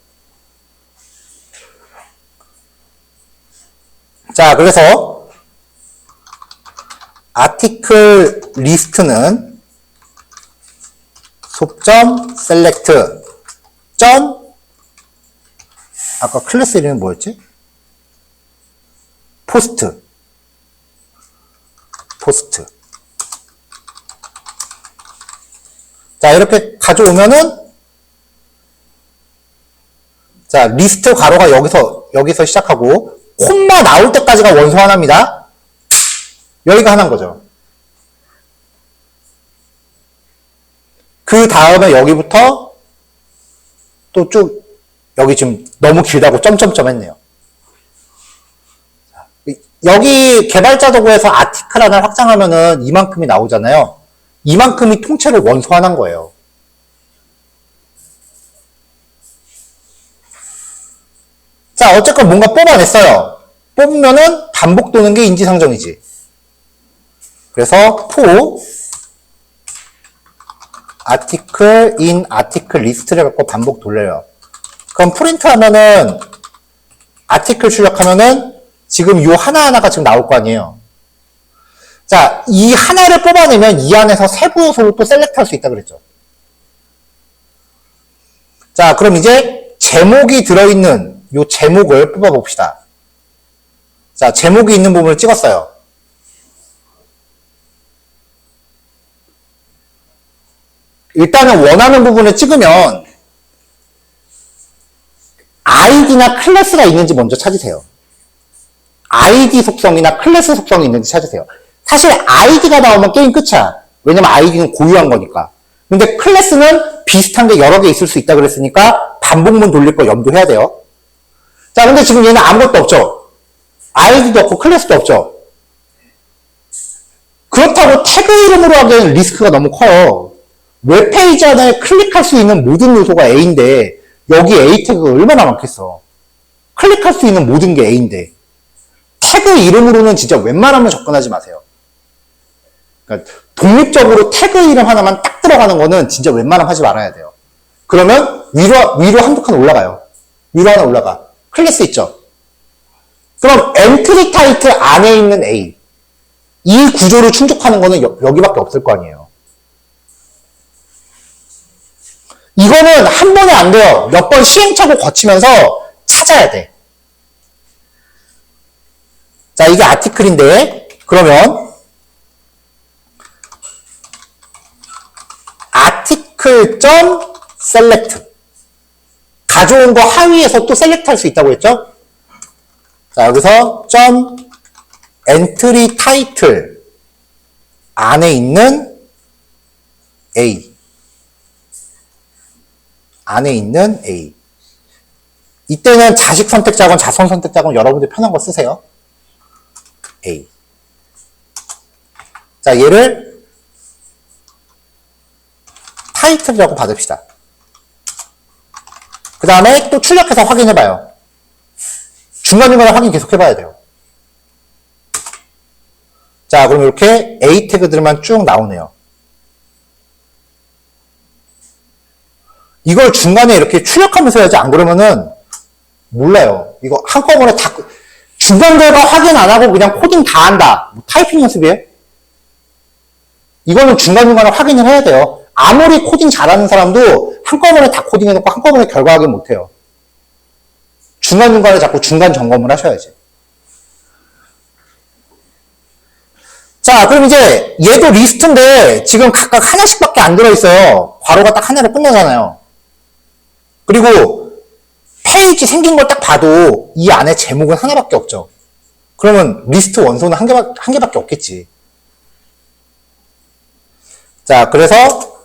자, 그래서 아티클 리스트는 속.select 아까 클래스 이름이 뭐였지? 포스트. 자, 이렇게 가져오면은, 자, 리스트 괄호가 여기서 시작하고, 콤마 나올 때까지가 원소 하나입니다. 여기가 하나인 거죠. 그 다음에 여기부터 또 쭉, 여기 지금 너무 길다고 점점점 했네요. 여기 개발자 도구에서 아티클 하나를 확장하면은 이만큼이 나오잖아요. 이만큼이 통째로 원소 하나인 거예요. 자, 어쨌건 뭔가 뽑아냈어요. 뽑으면은 반복 도는 게 인지상정이지. 그래서 for article in article list를 갖고 반복 돌려요. 그럼 프린트 하면은 article 출력하면은 지금 요 하나하나가 지금 나올 거 아니에요. 자, 이 하나를 뽑아내면 이 안에서 세부 요소를 또 셀렉트 할 수 있다 그랬죠. 자, 그럼 이제 제목이 들어있는 요 제목을 뽑아봅시다. 자, 제목이 있는 부분을 찍었어요. 일단은 원하는 부분을 찍으면 아이디나 클래스가 있는지 먼저 찾으세요. 아이디 속성이나 클래스 속성이 있는지 찾으세요. 사실 아이디가 나오면 게임 끝이야. 왜냐면 아이디는 고유한 거니까. 근데 클래스는 비슷한 게 여러 개 있을 수 있다 그랬으니까 반복문 돌릴 거 염두해야 돼요. 자, 근데 지금 얘는 아무것도 없죠. 아이디도 없고 클래스도 없죠. 그렇다고 태그 이름으로 하기에는 리스크가 너무 커요. 웹페이지 안에 클릭할 수 있는 모든 요소가 A인데 여기 A 태그가 얼마나 많겠어. 클릭할 수 있는 모든 게 A인데 태그 이름으로는 진짜 웬만하면 접근하지 마세요. 그러니까 독립적으로 태그 이름 하나만 딱 들어가는 거는 진짜 웬만하면 하지 말아야 돼요. 그러면 위로 한두 칸 올라가요. 위로 하나 올라가. 클래스 있죠? 그럼 엔트리 타이틀 안에 있는 A. 이 구조를 충족하는 거는 여기밖에 없을 거 아니에요. 이거는 한 번에 안 돼요. 몇 번 시행착오 거치면서 찾아야 돼. 자, 이게 아티클인데, 그러면, article.select. 가져온 거 하위에서 또 셀렉트 할 수 있다고 했죠? 자, 여기서, entry title 안에 있는 A. 안에 있는 A. 이때는 자식 선택자건 자선 선택자건 여러분들 편한 거 쓰세요. A. 자, 얘를 타이틀이라고 받읍시다. 그 다음에 또 출력해서 확인해봐요. 중간중간에 확인 계속 해봐야 돼요. 자, 그럼 이렇게 A 태그들만 쭉 나오네요. 이걸 중간에 이렇게 출력하면서 해야지. 안 그러면은 몰라요. 이거 한꺼번에 다 중간 결과 확인 안 하고 그냥 코딩 다 한다. 뭐 타이핑 연습이에요? 이거는 중간중간에 확인을 해야 돼요. 아무리 코딩 잘하는 사람도 한꺼번에 다 코딩해놓고 한꺼번에 결과 확인 못해요. 중간중간에 자꾸 중간 점검을 하셔야지. 자, 그럼 이제 얘도 리스트인데 지금 각각 하나씩밖에 안 들어있어요. 괄호가 딱 하나로 끝나잖아요. 그리고 페이지 생긴 걸 딱 봐도 이 안에 제목은 하나밖에 없죠. 그러면 리스트 원소는 한 개밖에 없겠지. 자, 그래서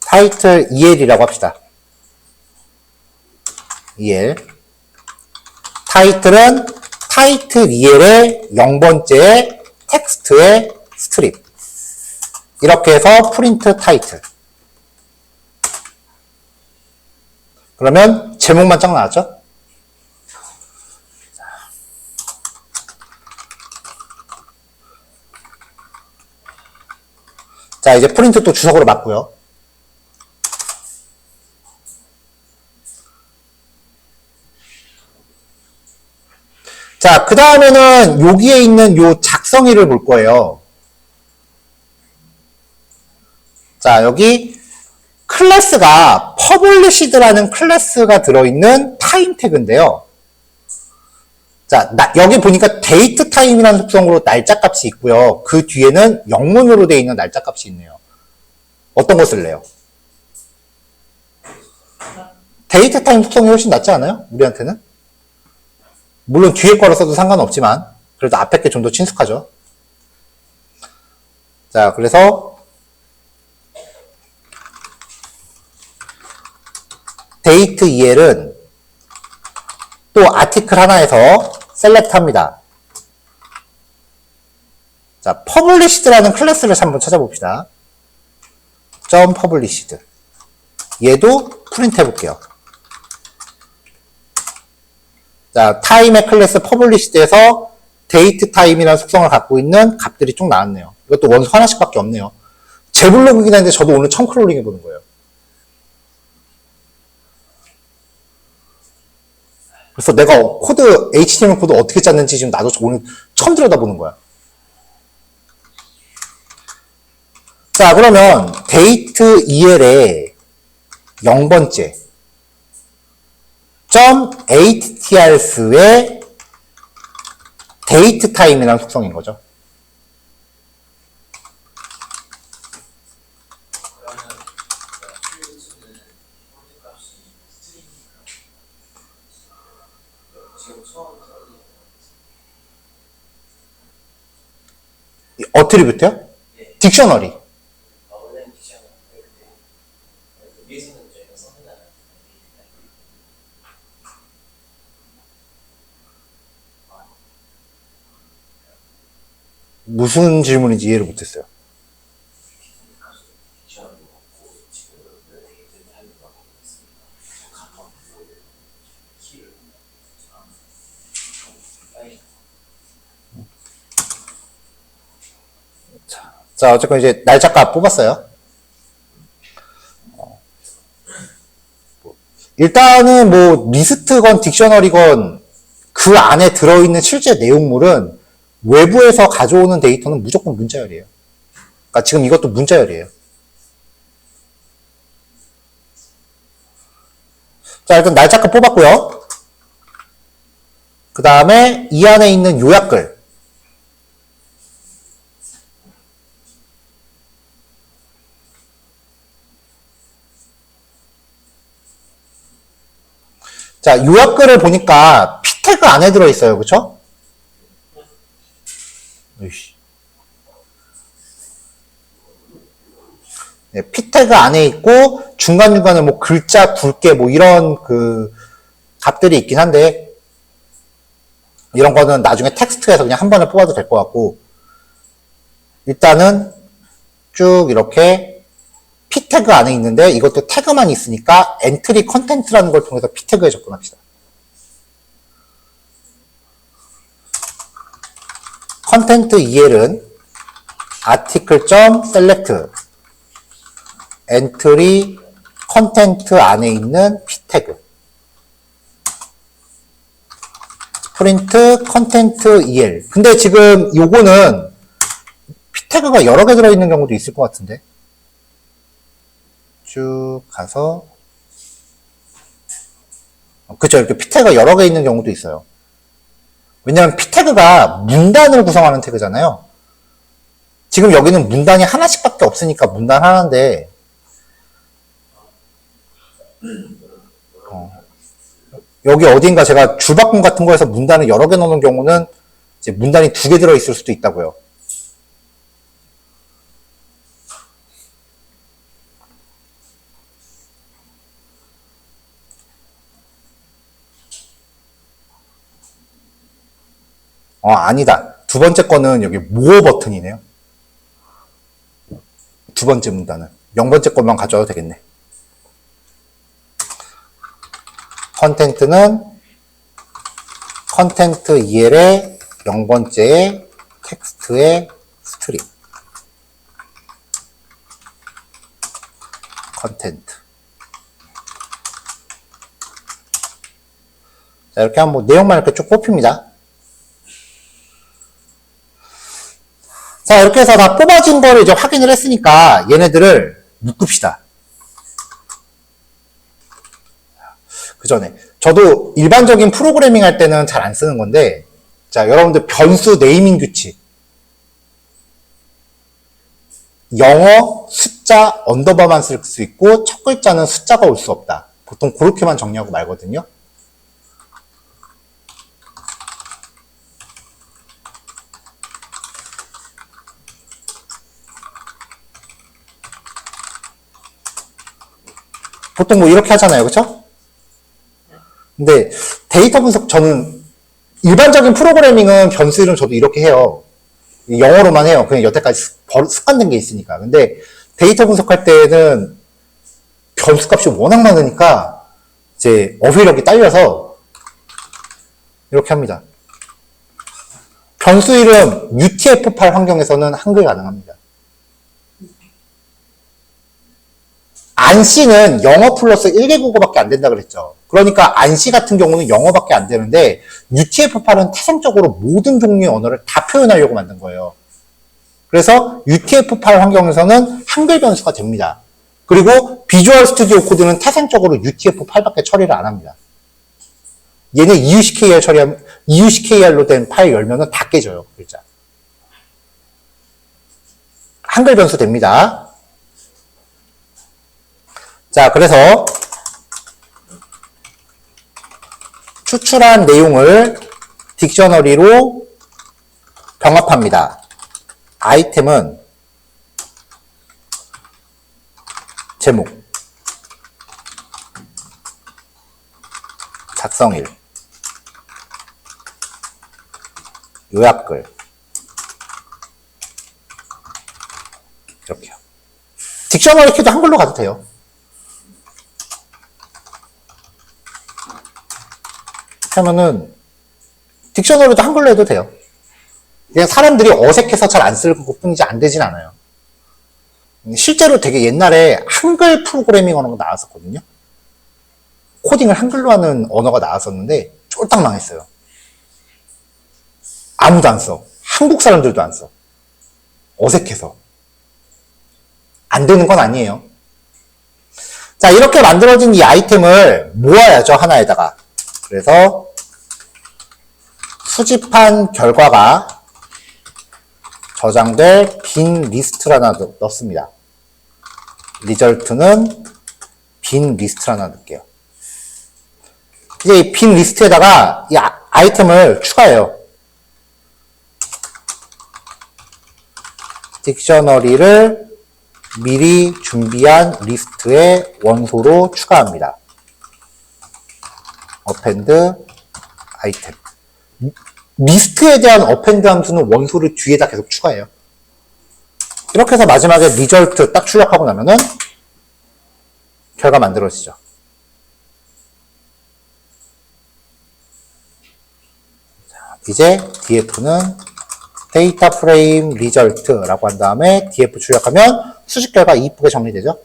타이틀 EL이라고 합시다. EL. 타이틀은 타이틀 EL의 0번째 텍스트의 스트립. 이렇게 해서 프린트 타이틀. 그러면 제목만 쫙 나왔죠? 자, 이제 프린트 또 주석으로 맞고요. 자, 그 다음에는 여기에 있는 요 작성일을 볼 거예요. 자, 여기 클래스가 published라는 클래스가 들어있는 타임 태그인데요. 자, 여기 보니까 date time이라는 속성으로 날짜 값이 있고요. 그 뒤에는 영문으로 되어 있는 날짜 값이 있네요. 어떤 거 쓸래요? date time 속성이 훨씬 낫지 않아요? 우리한테는? 물론 뒤에 거로 써도 상관없지만 그래도 앞에 게 좀 더 친숙하죠. 자, 그래서 date EL은 또 아티클 하나에서 셀렉트 합니다. 자, published라는 클래스를 한번 찾아봅시다. .published. 얘도 프린트 해볼게요. 자, 타임의 클래스 published에서 date time이라는 속성을 갖고 있는 값들이 쭉 나왔네요. 이것도 원수 하나씩밖에 없네요. 제 블로그이긴 한데 저도 오늘 처음 크롤링 해보는 거예요. 그래서 내가 HTML 코드 어떻게 짰는지 지금 나도 오늘 처음 들여다보는 거야. 자, 그러면 date EL의 0번째 .atr스의 date time이라는 속성인 거죠. 어트리뷰트요? 네. 딕셔너리. 원래는 딕셔너리 위에서는 저희가 써놓는 무슨 질문인지 이해를 못했어요. 자, 어쨌건 이제 날짜값 뽑았어요. 일단은 뭐 리스트건 딕셔너리건 그 안에 들어있는 실제 내용물은 외부에서 가져오는 데이터는 무조건 문자열이에요. 그러니까 지금 이것도 문자열이에요. 자, 일단 날짜값 뽑았고요. 그 다음에 이 안에 있는 요약글. 자, 요약글을 보니까 p 태그 안에 들어있어요. 그쵸? 네, p 태그 안에 있고 중간중간에 뭐 글자 굵게 뭐 이런 그 값들이 있긴 한데 이런 거는 나중에 텍스트에서 그냥 한 번에 뽑아도 될 것 같고 일단은 쭉 이렇게 p 태그 안에 있는데 이것도 태그만 있으니까 엔트리 컨텐트라는 걸 통해서 p 태그에 접근합시다. 컨텐트 EL은 article.select 엔트리 컨텐트 안에 있는 p 태그 프린트 컨텐트 EL. 근데 지금 요거는 p 태그가 여러 개 들어있는 경우도 있을 것 같은데 쭉 가서 그쵸, 이렇게 p 태그가 여러 개 있는 경우도 있어요. 왜냐하면 p 태그가 문단을 구성하는 태그잖아요. 지금 여기는 문단이 하나씩밖에 없으니까 문단 하나인데 여기 어딘가 제가 줄바꿈 같은 거에서 문단을 여러 개 넣는 경우는 이제 문단이 2개 들어있을 수도 있다고요. 아니다. 두 번째 거는 여기 more 버튼이네요. 두 번째 문단은 0번째 것만 가져와도 되겠네. 컨텐트는 컨텐트 EL의 0번째의 텍스트의 스트림 컨텐트. 자, 이렇게 하면 뭐 내용만 이렇게 쭉 뽑힙니다. 자, 이렇게 해서 다 뽑아진 거를 이제 확인을 했으니까 얘네들을 묶읍시다. 그 전에. 저도 일반적인 프로그래밍 할 때는 잘 안 쓰는 건데, 자, 여러분들 변수 네이밍 규칙. 영어, 숫자, 언더바만 쓸 수 있고, 첫 글자는 숫자가 올 수 없다. 보통 그렇게만 정리하고 말거든요. 보통 뭐 이렇게 하잖아요. 그쵸? 근데 데이터 분석 저는 일반적인 프로그래밍은 변수 이름 저도 이렇게 해요. 영어로만 해요. 그냥 여태까지 습관된 게 있으니까. 근데 데이터 분석할 때는 변수 값이 워낙 많으니까 이제 어휘력이 딸려서 이렇게 합니다. 변수 이름 UTF-8 환경에서는 한글 가능합니다. 안씨는 영어 플러스 1개 국어밖에 안 된다 그랬죠. 그러니까 안씨 같은 경우는 영어밖에 안 되는데 UTF-8은 태생적으로 모든 종류의 언어를 다 표현하려고 만든 거예요. 그래서 UTF-8 환경에서는 한글 변수가 됩니다. 그리고 비주얼 스튜디오 코드는 태생적으로 UTF-8밖에 처리를 안 합니다. 얘네 EUCKR로 된 파일 열면은 다 깨져요, 글자. 한글 변수 됩니다. 자, 그래서 추출한 내용을 딕셔너리로 병합합니다. 아이템은 제목, 작성일, 요약글, 이렇게요. 딕셔너리 키도 한글로 가도 돼요. 하면은 딕셔너리도 한글로 해도 돼요. 그냥 사람들이 어색해서 잘 안 쓸 것뿐이지 안 되진 않아요. 실제로 되게 옛날에 한글 프로그래밍 언어가 나왔었거든요. 코딩을 한글로 하는 언어가 나왔었는데 쫄딱 망했어요. 아무도 안 써. 한국 사람들도 안 써. 어색해서. 안 되는 건 아니에요. 자, 이렇게 만들어진 이 아이템을 모아야죠, 하나에다가. 그래서 수집한 결과가 저장될 빈 리스트를 하나 넣습니다. 리절트는 빈 리스트를 하나 넣을게요. 이제 이 빈 리스트에다가 이 아이템을 추가해요. 딕셔너리를 미리 준비한 리스트의 원소로 추가합니다. 어펜드 아이템. 리스트에 대한 어펜드 함수는 원소를 뒤에다 계속 추가해요. 이렇게 해서 마지막에 리절트 딱 출력하고 나면은 결과 만들어지죠. 자, 이제 df는 데이터 프레임 리절트라고 한 다음에 df 출력하면 수집 결과 이쁘게 정리되죠.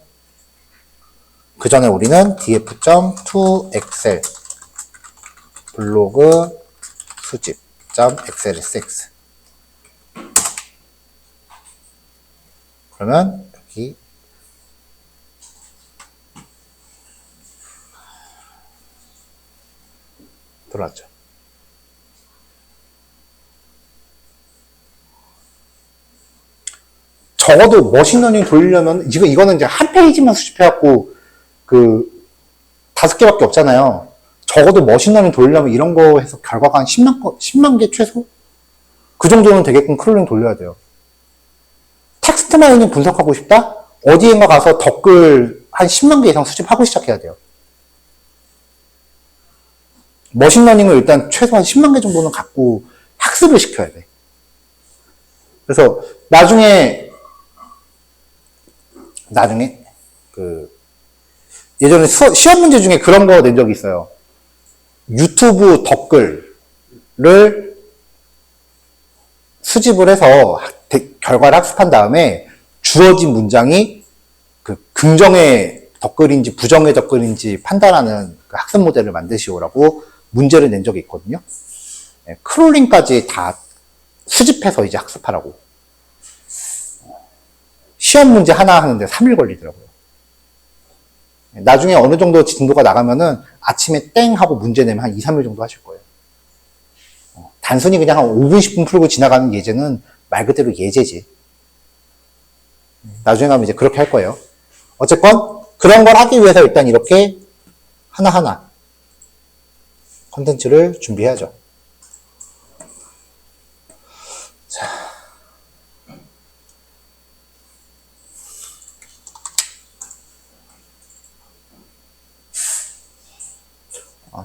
그 전에 우리는 df.toexcel 블로그 수집.xlsx 그러면 여기 들어왔죠. 적어도 머신러닝 돌리려면 이거는 이제 한 페이지만 수집해갖고 그 5개밖에 없잖아요. 적어도 머신러닝 돌리려면 이런 거 해서 결과가 한 10만 개 최소? 그 정도는 되게끔 크롤링 돌려야 돼요. 텍스트 마이닝 분석하고 싶다? 어디엔가 가서 덧글 한 10만 개 이상 수집하고 시작해야 돼요. 머신러닝을 일단 최소한 10만 개 정도는 갖고 학습을 시켜야 돼. 그래서 나중에 예전에 시험 문제 중에 그런 거 낸 적이 있어요. 유튜브 덧글을 수집을 해서 결과를 학습한 다음에 주어진 문장이 그 긍정의 덧글인지 부정의 덧글인지 판단하는 그 학습 모델을 만드시오라고 문제를 낸 적이 있거든요. 크롤링까지 다 수집해서 이제 학습하라고. 시험 문제 하나 하는데 3일 걸리더라고요. 나중에 어느 정도 진도가 나가면은 아침에 땡 하고 문제 내면 한 2, 3일 정도 하실 거예요. 단순히 그냥 한 5분, 10분 풀고 지나가는 예제는 말 그대로 예제지. 나중에 가면 이제 그렇게 할 거예요. 어쨌건 그런 걸 하기 위해서 일단 이렇게 하나하나 컨텐츠를 준비해야죠. 자.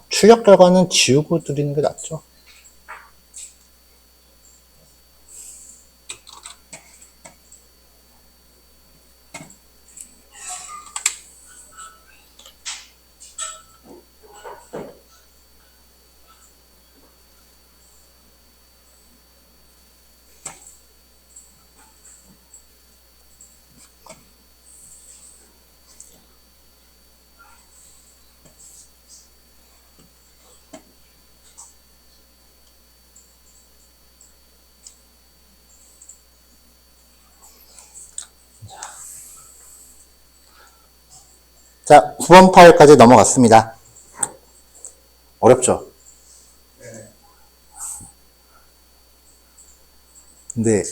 출력 결과는 지우고 드리는 게 낫죠. 자, 9번 파일까지 넘어갔습니다. 어렵죠? 근데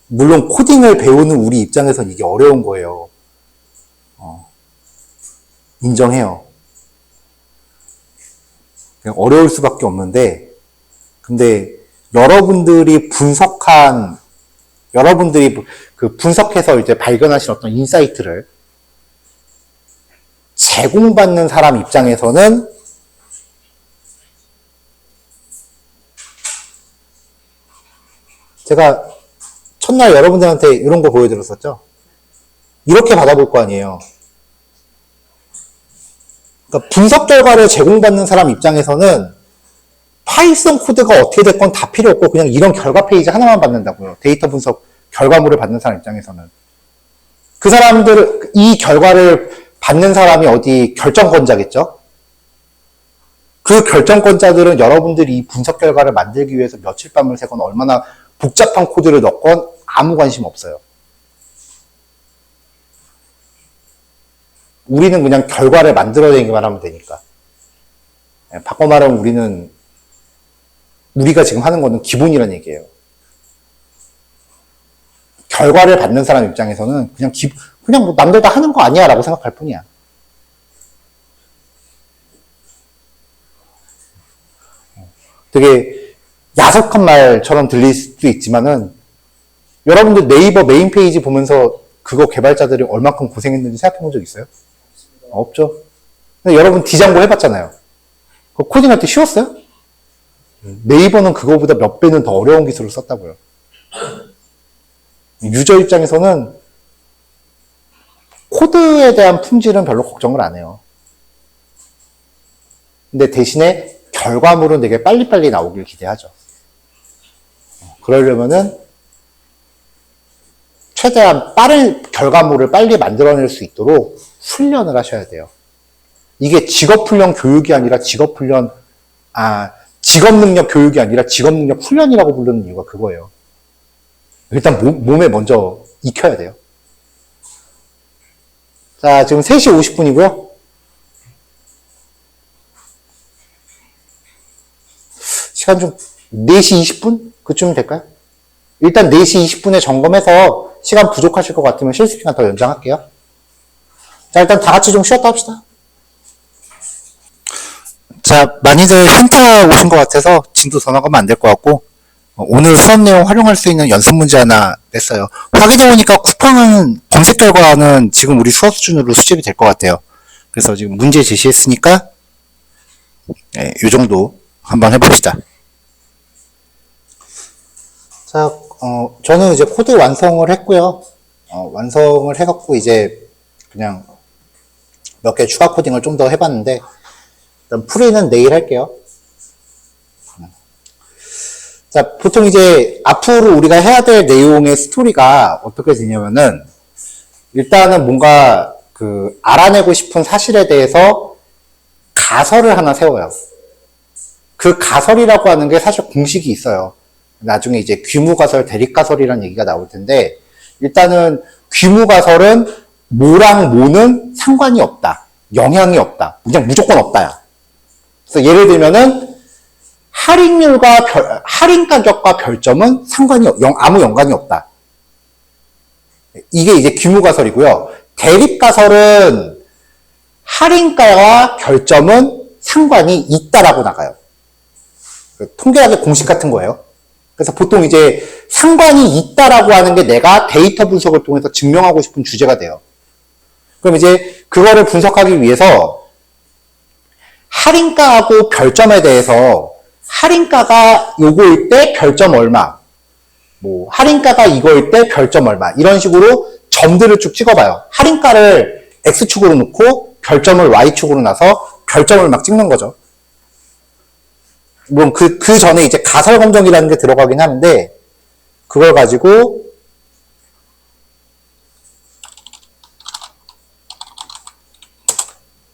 물론 코딩을 배우는 우리 입장에선 이게 어려운 거예요. 인정해요. 그냥 어려울 수밖에 없는데, 근데 여러분들이 그 분석해서 이제 발견하신 어떤 인사이트를 제공받는 사람 입장에서는 제가 첫날 여러분들한테 이런 거 보여드렸었죠? 이렇게 받아볼 거 아니에요. 그러니까 분석 결과를 제공받는 사람 입장에서는 파이썬 코드가 어떻게 됐건 다 필요 없고 그냥 이런 결과 페이지 하나만 받는다고요. 데이터 분석 결과물을 받는 사람 입장에서는. 그 사람들, 이 결과를 받는 사람이 어디 결정권자겠죠? 그 결정권자들은 여러분들이 이 분석 결과를 만들기 위해서 며칠 밤을 새건 얼마나 복잡한 코드를 넣건 아무 관심 없어요. 우리는 그냥 결과를 만들어내기만 하면 되니까. 바꿔 말하면 우리가 지금 하는 거는 기본이라는 얘기예요. 결과를 받는 사람 입장에서는 그냥 뭐 남들 다 하는 거 아니야 라고 생각할 뿐이야. 되게 야속한 말처럼 들릴 수도 있지만은 여러분들 네이버 메인 페이지 보면서 그거 개발자들이 얼마큼 고생했는지 생각해 본 적 있어요? 없죠. 근데 여러분 디장고 해봤잖아요. 그거 코딩할 때 쉬웠어요? 네이버는 그거보다 몇 배는 더 어려운 기술을 썼다고요. 유저 입장에서는 코드에 대한 품질은 별로 걱정을 안 해요. 근데 대신에 결과물은 되게 빨리빨리 나오길 기대하죠. 그러려면은 최대한 빠른 결과물을 빨리 만들어낼 수 있도록 훈련을 하셔야 돼요. 이게 직업훈련 교육이 아니라 직업능력 교육이 아니라 직업능력 훈련이라고 부르는 이유가 그거예요. 일단 몸에 먼저 익혀야 돼요. 자, 지금 3시 50분이고요. 시간 좀 4시 20분? 그쯤 될까요? 일단 4시 20분에 점검해서 시간 부족하실 것 같으면 실습 시간 더 연장할게요. 자, 일단 다 같이 좀 쉬었다 합시다. 자, 많이들 현타 오신 것 같아서 진도 더 나가면 안 될 것 같고, 오늘 수업 내용 활용할 수 있는 연습 문제 하나 냈어요. 확인해보니까 쿠팡은 검색 결과는 지금 우리 수업 수준으로 수집이 될 것 같아요. 그래서 지금 문제 제시했으니까, 요 정도 한번 해봅시다. 자, 저는 이제 코드 완성을 했고요. 완성을 해갖고 이제 그냥 몇 개 추가 코딩을 좀 더 해봤는데, 일단 풀이는 내일 할게요. 자, 보통 이제 앞으로 우리가 해야 될 내용의 스토리가 어떻게 되냐면은, 일단은 뭔가 알아내고 싶은 사실에 대해서 가설을 하나 세워요. 그 가설이라고 하는 게 사실 공식이 있어요. 나중에 이제 귀무가설, 대립가설이라는 얘기가 나올 텐데, 일단은 귀무가설은 뭐랑 뭐는 상관이 없다. 영향이 없다. 그냥 무조건 없다야. 그래서 예를 들면은 할인 가격과 별점은 아무 연관이 없다. 이게 이제 규모가설이고요. 대립가설은 할인가와 별점은 상관이 있다라고 나가요. 통계학의 공식 같은 거예요. 그래서 보통 이제 상관이 있다라고 하는 게 내가 데이터 분석을 통해서 증명하고 싶은 주제가 돼요. 그럼 이제 그거를 분석하기 위해서 할인가하고 별점에 대해서 할인가가 요거일 때 별점 얼마, 뭐 할인가가 이거일 때 별점 얼마 이런 식으로 점들을 쭉 찍어봐요. 할인가를 X축으로 놓고 별점을 Y축으로 놔서 별점을 막 찍는 거죠. 물론 그 전에 이제 가설 검정이라는 게 들어가긴 하는데 그걸 가지고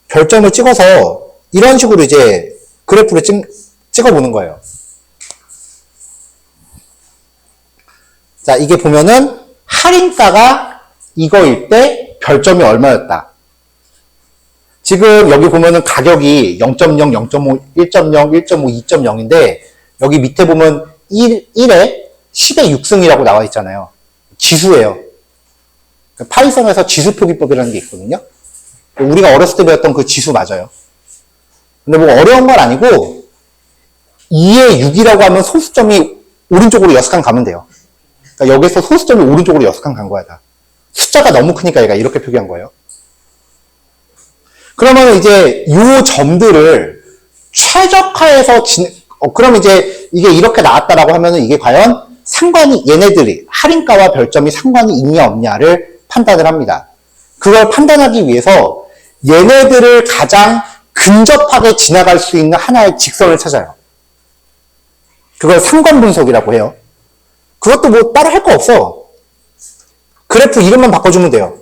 별점을 찍어서 이런 식으로 이제 그래프를 찍어보는 거예요. 자, 이게 보면은 할인가가 이거일 때 별점이 얼마였다. 지금 여기 보면은 가격이 0.0, 0.5, 1.0, 1.5, 2.0인데 여기 밑에 보면 1에 10의 6승이라고 나와 있잖아요. 지수예요. 파이썬에서 지수 표기법이라는 게 있거든요. 우리가 어렸을 때 배웠던 그 지수 맞아요. 근데 뭐 어려운 건 아니고 2에 6이라고 하면 소수점이 오른쪽으로 6칸 가면 돼요. 그러니까 여기서 소수점이 오른쪽으로 6칸 간 거야 다. 숫자가 너무 크니까 얘가 이렇게 표기한 거예요. 그러면 이제 요 점들을 최적화해서 그럼 이제 이게 이렇게 나왔다라고 하면은 이게 과연 얘네들이 할인가와 별점이 상관이 있냐 없냐를 판단을 합니다. 그걸 판단하기 위해서 얘네들을 가장 근접하게 지나갈 수 있는 하나의 직선을 찾아요. 그걸 상관 분석이라고 해요. 그것도 뭐 따로 할 거 없어. 그래프 이름만 바꿔주면 돼요.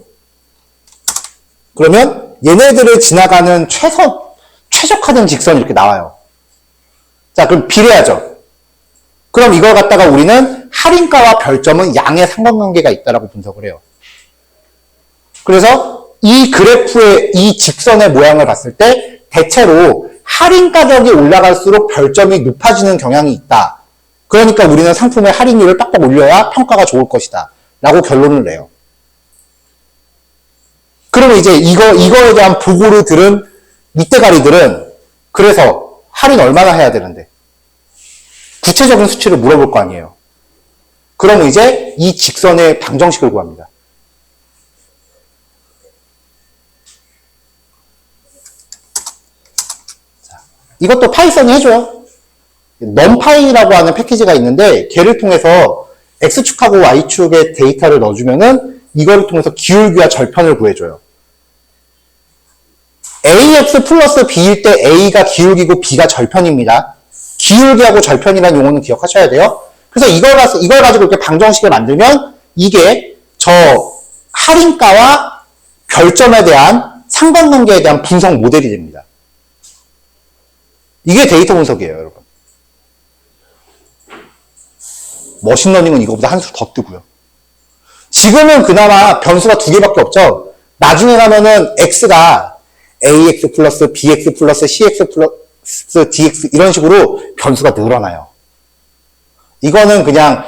그러면 얘네들을 지나가는 최적화된 직선이 이렇게 나와요. 자, 그럼 비례하죠. 그럼 이걸 갖다가 우리는 할인가와 별점은 양의 상관관계가 있다라고 분석을 해요. 그래서 이 그래프의 이 직선의 모양을 봤을 때 대체로 할인 가격이 올라갈수록 별점이 높아지는 경향이 있다. 그러니까 우리는 상품의 할인율을 빡빡 올려야 평가가 좋을 것이다. 라고 결론을 내요. 그러면 이제 이거에 대한 보고를 들은 밑대가리들은 그래서 할인 얼마나 해야 되는데 구체적인 수치를 물어볼 거 아니에요. 그러면 이제 이 직선의 방정식을 구합니다. 이것도 파이썬이 해줘요. numpy라고 하는 패키지가 있는데 걔를 통해서 X축하고 Y축의 데이터를 넣어주면은 이거를 통해서 기울기와 절편을 구해줘요. AX 플러스 B일 때 A가 기울기고 B가 절편입니다. 기울기하고 절편이라는 용어는 기억하셔야 돼요. 그래서 이걸 가지고 이렇게 방정식을 만들면 이게 저 할인가와 별점에 대한 상관관계에 대한 분석 모델이 됩니다. 이게 데이터 분석이에요, 여러분. 머신러닝은 이거보다 한 수 더 뜨고요. 지금은 그나마 변수가 2개밖에 없죠. 나중에 가면은 X가 AX 플러스 BX 플러스 CX 플러스 DX 이런 식으로 변수가 늘어나요. 이거는 그냥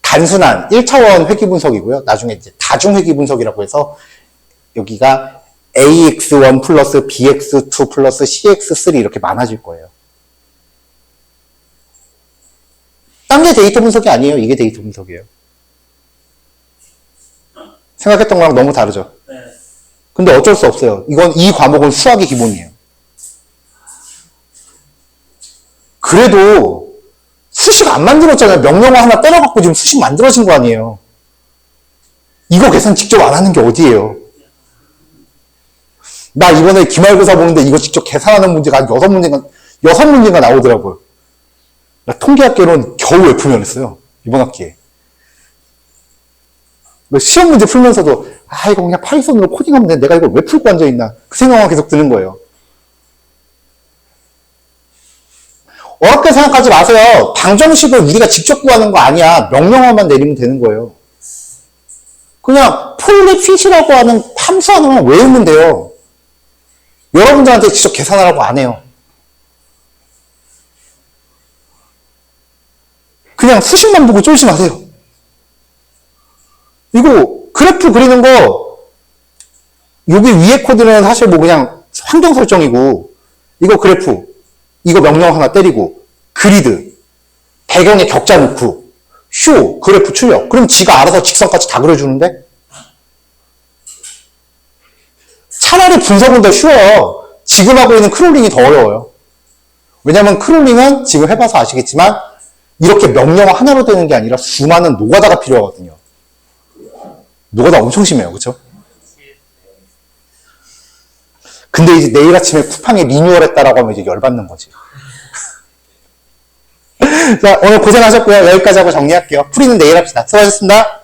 단순한 1차원 회귀 분석이고요. 나중에 이제 다중 회귀 분석이라고 해서 여기가 AX1 플러스 BX2 플러스 CX3 이렇게 많아질 거예요. 딴 게 데이터 분석이 아니에요. 이게 데이터 분석이에요. 생각했던 거랑 너무 다르죠? 네. 근데 어쩔 수 없어요. 이 과목은 수학이 기본이에요. 그래도 수식 안 만들었잖아요. 명령어 하나 때려갖고 지금 수식 만들어진 거 아니에요. 이거 계산 직접 안 하는 게 어디예요? 나 이번에 기말고사 보는데 이거 직접 계산하는 문제가 한 6문제가 나오더라고요. 나 통계학개론 겨우 F면 했어요. 이번 학기에. 시험 문제 풀면서도 이거 그냥 파이썬으로 코딩하면 돼. 내가 이걸 왜 풀고 앉아있나. 그 생각만 계속 드는 거예요. 어렵게 생각하지 마세요. 방정식을 우리가 직접 구하는 거 아니야. 명령어만 내리면 되는 거예요. 그냥 폴리핏이라고 하는 함수 하나만 외우면 돼요. 여러분들한테 직접 계산하라고 안 해요. 그냥 수식만 보고 쫄지 마세요. 이거 그래프 그리는 거 여기 위에 코드는 사실 뭐 그냥 환경 설정이고 이거 그래프 이거 명령 하나 때리고 그리드 배경에 격자 넣고 쇼 그래프 출력 그럼 지가 알아서 직선까지 다 그려주는데 차라리 분석은 더 쉬워요. 지금 하고 있는 크롤링이 더 어려워요. 왜냐면 크롤링은 지금 해봐서 아시겠지만 이렇게 명령 하나로 되는 게 아니라 수많은 노가다가 필요하거든요. 노가다 엄청 심해요. 그쵸? 근데 이제 내일 아침에 쿠팡에 리뉴얼 했다라고 하면 이제 열받는 거지. 자, 오늘 고생하셨고요. 여기까지 하고 정리할게요. 풀이는 내일 합시다. 수고하셨습니다.